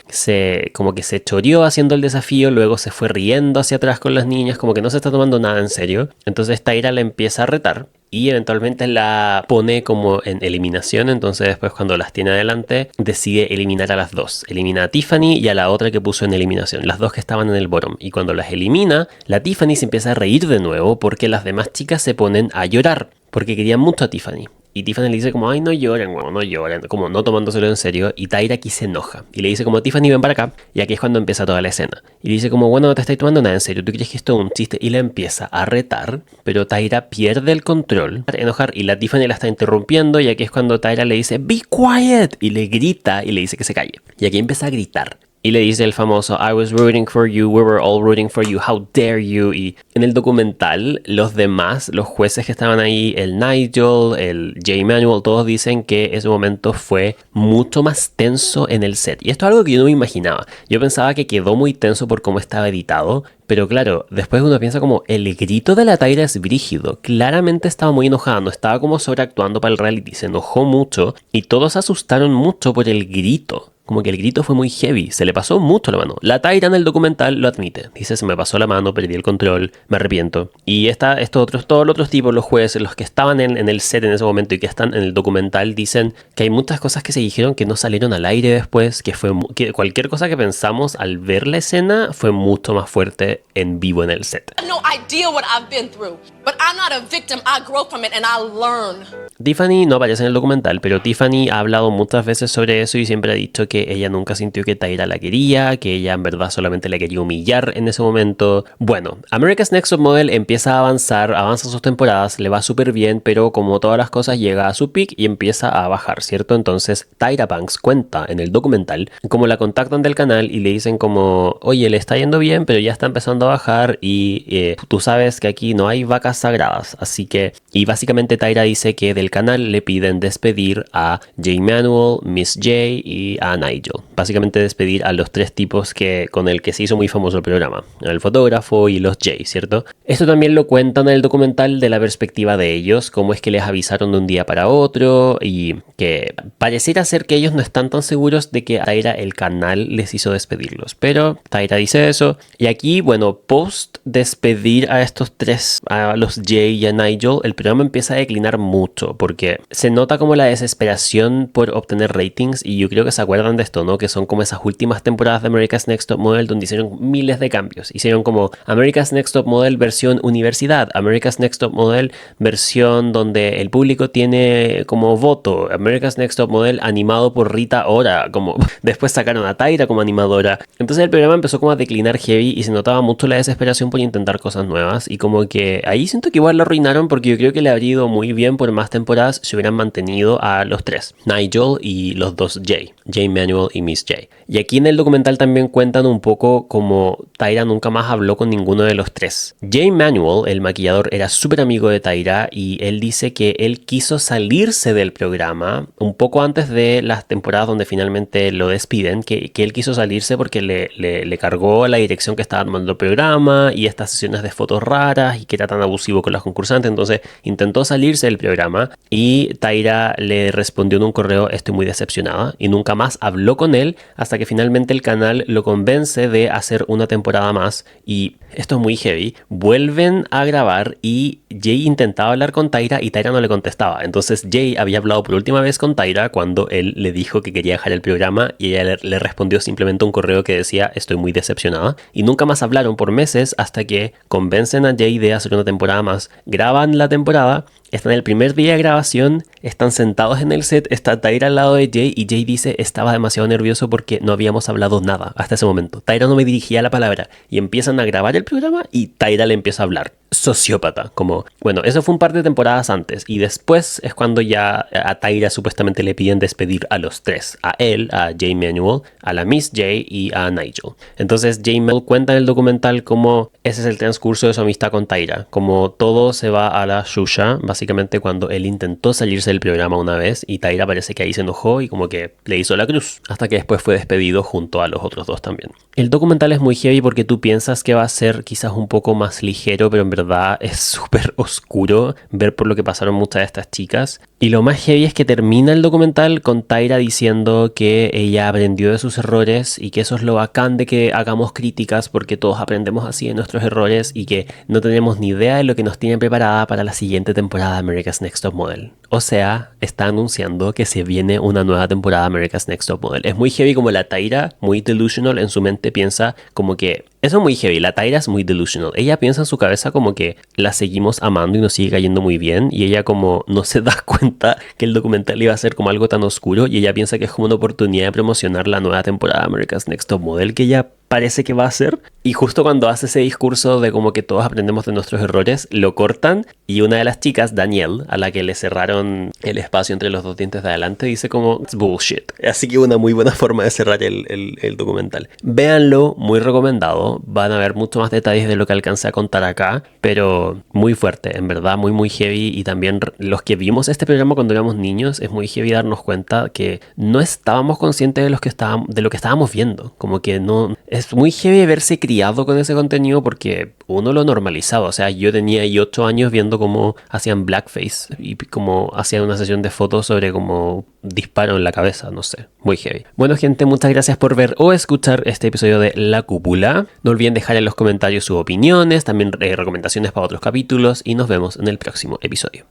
como que se choreó haciendo el desafío, luego se fue riendo hacia atrás con las niñas, como que no se está tomando nada en serio. Entonces Tyra la empieza a retar. Y eventualmente la pone como en eliminación. Entonces después cuando las tiene adelante decide eliminar a las dos. Elimina a Tiffany y a la otra que puso en eliminación. Las dos que estaban en el bottom. Y cuando las elimina, la Tiffany se empieza a reír de nuevo porque las demás chicas se ponen a llorar. Porque querían mucho a Tiffany. Y Tiffany le dice como, ay, no lloren, bueno, no lloren, como no tomándoselo en serio. Y Tyra aquí se enoja. Y le dice como, Tiffany, ven para acá. Y aquí es cuando empieza toda la escena. Y le dice como, bueno, no te estoy tomando nada en serio. ¿Tú crees que esto es un chiste? Y la empieza a retar. Pero Tyra pierde el control. A enojar. Y la Tiffany la está interrumpiendo. Y aquí es cuando Tyra le dice, be quiet. Y le grita y le dice que se calle. Y aquí empieza a gritar. y le dice el famoso I was rooting for you, we were all rooting for you, how dare you. Y en el documental los demás, los jueces que estaban ahí, el Nigel, el Jay Manuel, todos dicen que ese momento fue mucho más tenso en el set. Y esto es algo que yo no me imaginaba. Yo pensaba que quedó muy tenso por cómo estaba editado, pero claro, después uno piensa como el grito de la Tyra es brígido. Claramente estaba muy enojada, no estaba como sobreactuando para el reality, se enojó mucho y todos se asustaron mucho por el grito. Como que el grito fue muy heavy, se le pasó mucho la mano. La Tyra en el documental lo admite. Dice, se me pasó la mano, perdí el todos, me arrepiento. Y todos los otros tipos, los jueces, los que estaban en el set en ese momento y que están en el documental, dicen que hay muchas cosas que se dijeron que no salieron al aire después, que cualquier cosa que pensamos al ver la escena fue mucho más fuerte en vivo en el set. No idea what I've been through, but I'm not a victim. I grow from it and I learn. Tiffany no aparece en el documental, pero Tiffany ha hablado muchas veces sobre eso y siempre ha dicho que ella nunca sintió que Tyra la quería, que ella en verdad solamente la quería humillar en ese momento. Bueno, America's Next Top Model empieza a avanzar, avanza sus temporadas, le va súper bien, pero como todas las cosas llega a su peak y empieza a bajar, ¿cierto? Entonces Tyra Banks cuenta en el documental cómo la contactan del canal y le dicen como, oye, le está yendo bien, pero ya está empezando a bajar y tú sabes que aquí no hay vacas sagradas, así que... Y básicamente Tyra dice que del canal le piden despedir a Jay Manuel, Miss J y a Nigel. Básicamente despedir a los tres tipos con el que se hizo muy famoso el programa, el fotógrafo y los Jay, ¿cierto? Esto también lo cuentan en el documental de la perspectiva de ellos, cómo es que les avisaron de un día para otro y que pareciera ser que ellos no están tan seguros de que a Tyra el canal les hizo despedirlos, pero Tyra dice eso. Y aquí, bueno, post despedir a estos tres, a los Jay y a Nigel, el programa empieza a declinar mucho porque se nota como la desesperación por obtener ratings y yo creo que se acuerdan de esto, ¿no? Que son como esas últimas temporadas de America's Next Top Model donde hicieron miles de cambios. Hicieron como America's Next Top Model versión universidad, America's Next Top Model versión donde el público tiene como voto, America's Next Top Model animado por Rita Ora, como después sacaron a Tyra como animadora. Entonces el programa empezó como a declinar heavy y se notaba mucho la desesperación por intentar cosas nuevas y como que ahí siento que igual lo arruinaron porque yo creo que le habría ido muy bien por más temporadas si hubieran mantenido a los tres, Nigel y los dos Jay Manuel y Miss J. Y aquí en el documental también cuentan un poco como Tyra nunca más habló con ninguno de los tres. Jay Manuel, el maquillador, era súper amigo de Tyra y él dice que él quiso salirse del programa un poco antes de las temporadas donde finalmente lo despiden, que él quiso salirse porque le cargó la dirección que estaba tomando el programa y estas sesiones de fotos raras y que era tan abusivo con las concursantes, entonces intentó salirse del programa y Tyra le respondió en un correo, estoy muy decepcionada, y nunca más habló con él hasta que finalmente el canal lo convence de hacer una temporada más y esto es muy heavy, vuelven a grabar y Jay intentaba hablar con Tyra y Tyra no le contestaba, entonces Jay había hablado por última vez con Tyra cuando él le dijo que quería dejar el programa y ella le respondió simplemente un correo que decía estoy muy decepcionada y nunca más hablaron por meses hasta que convencen a Jay de hacer una temporada más, graban la temporada. Están en el primer día de grabación, están sentados en el set, está Tyra al lado de Jay y Jay dice estaba demasiado nervioso porque no habíamos hablado nada hasta ese momento. Tyra no me dirigía la palabra y empiezan a grabar el programa y Tyra le empieza a hablar. Sociópata, como... Bueno, eso fue un par de temporadas antes y después es cuando ya a Tyra supuestamente le piden despedir a los tres. A él, a Jay Manuel, a la Miss J y a Nigel. Entonces Jay Manuel cuenta en el documental cómo ese es el transcurso de su amistad con Tyra. Como todo se va a la shusha, básicamente cuando él intentó salirse del programa una vez y Tyra parece que ahí se enojó y como que le hizo la cruz. Hasta que después fue despedido junto a los otros dos también. El documental es muy heavy porque tú piensas que va a ser quizás un poco más ligero, pero en verdad es súper oscuro ver por lo que pasaron muchas de estas chicas. Y lo más heavy es que termina el documental con Tyra diciendo que ella aprendió de sus errores y que eso es lo bacán de que hagamos críticas porque todos aprendemos así de nuestros errores y que no tenemos ni idea de lo que nos tiene preparada para la siguiente temporada de America's Next Top Model. O sea, está anunciando que se viene una nueva temporada de America's Next Top Model. Es muy heavy como la Tyra, muy delusional en su mente, piensa como que... Eso es muy heavy, la Tyra es muy delusional. Ella piensa en su cabeza como que la seguimos amando y nos sigue cayendo muy bien y ella como no se da cuenta que el documental iba a ser como algo tan oscuro y ella piensa que es como una oportunidad de promocionar la nueva temporada de America's Next Top Model que ella parece que va a ser Y justo cuando hace ese discurso de como que todos aprendemos de nuestros errores, lo cortan y una de las chicas, Danielle, a la que le cerraron el espacio entre los dos dientes de adelante, dice como "It's bullshit". Así que una muy buena forma de cerrar el documental. Véanlo, muy recomendado. Van a ver mucho más detalles de lo que alcancé a contar acá, pero muy fuerte, en verdad, muy muy heavy. Y también los que vimos este programa cuando éramos niños, es muy heavy darnos cuenta que no estábamos conscientes de lo que estábamos viendo. Como que no... Es muy heavy verse criado con ese contenido porque uno lo normalizaba. O sea, yo tenía ahí 8 años viendo cómo hacían blackface y cómo hacían una sesión de fotos sobre cómo disparo en la cabeza, no sé, muy heavy. Bueno, gente, muchas gracias por ver o escuchar este episodio de La Cúpula. No olviden dejar en los comentarios sus opiniones, también recomendaciones para otros capítulos y nos vemos en el próximo episodio.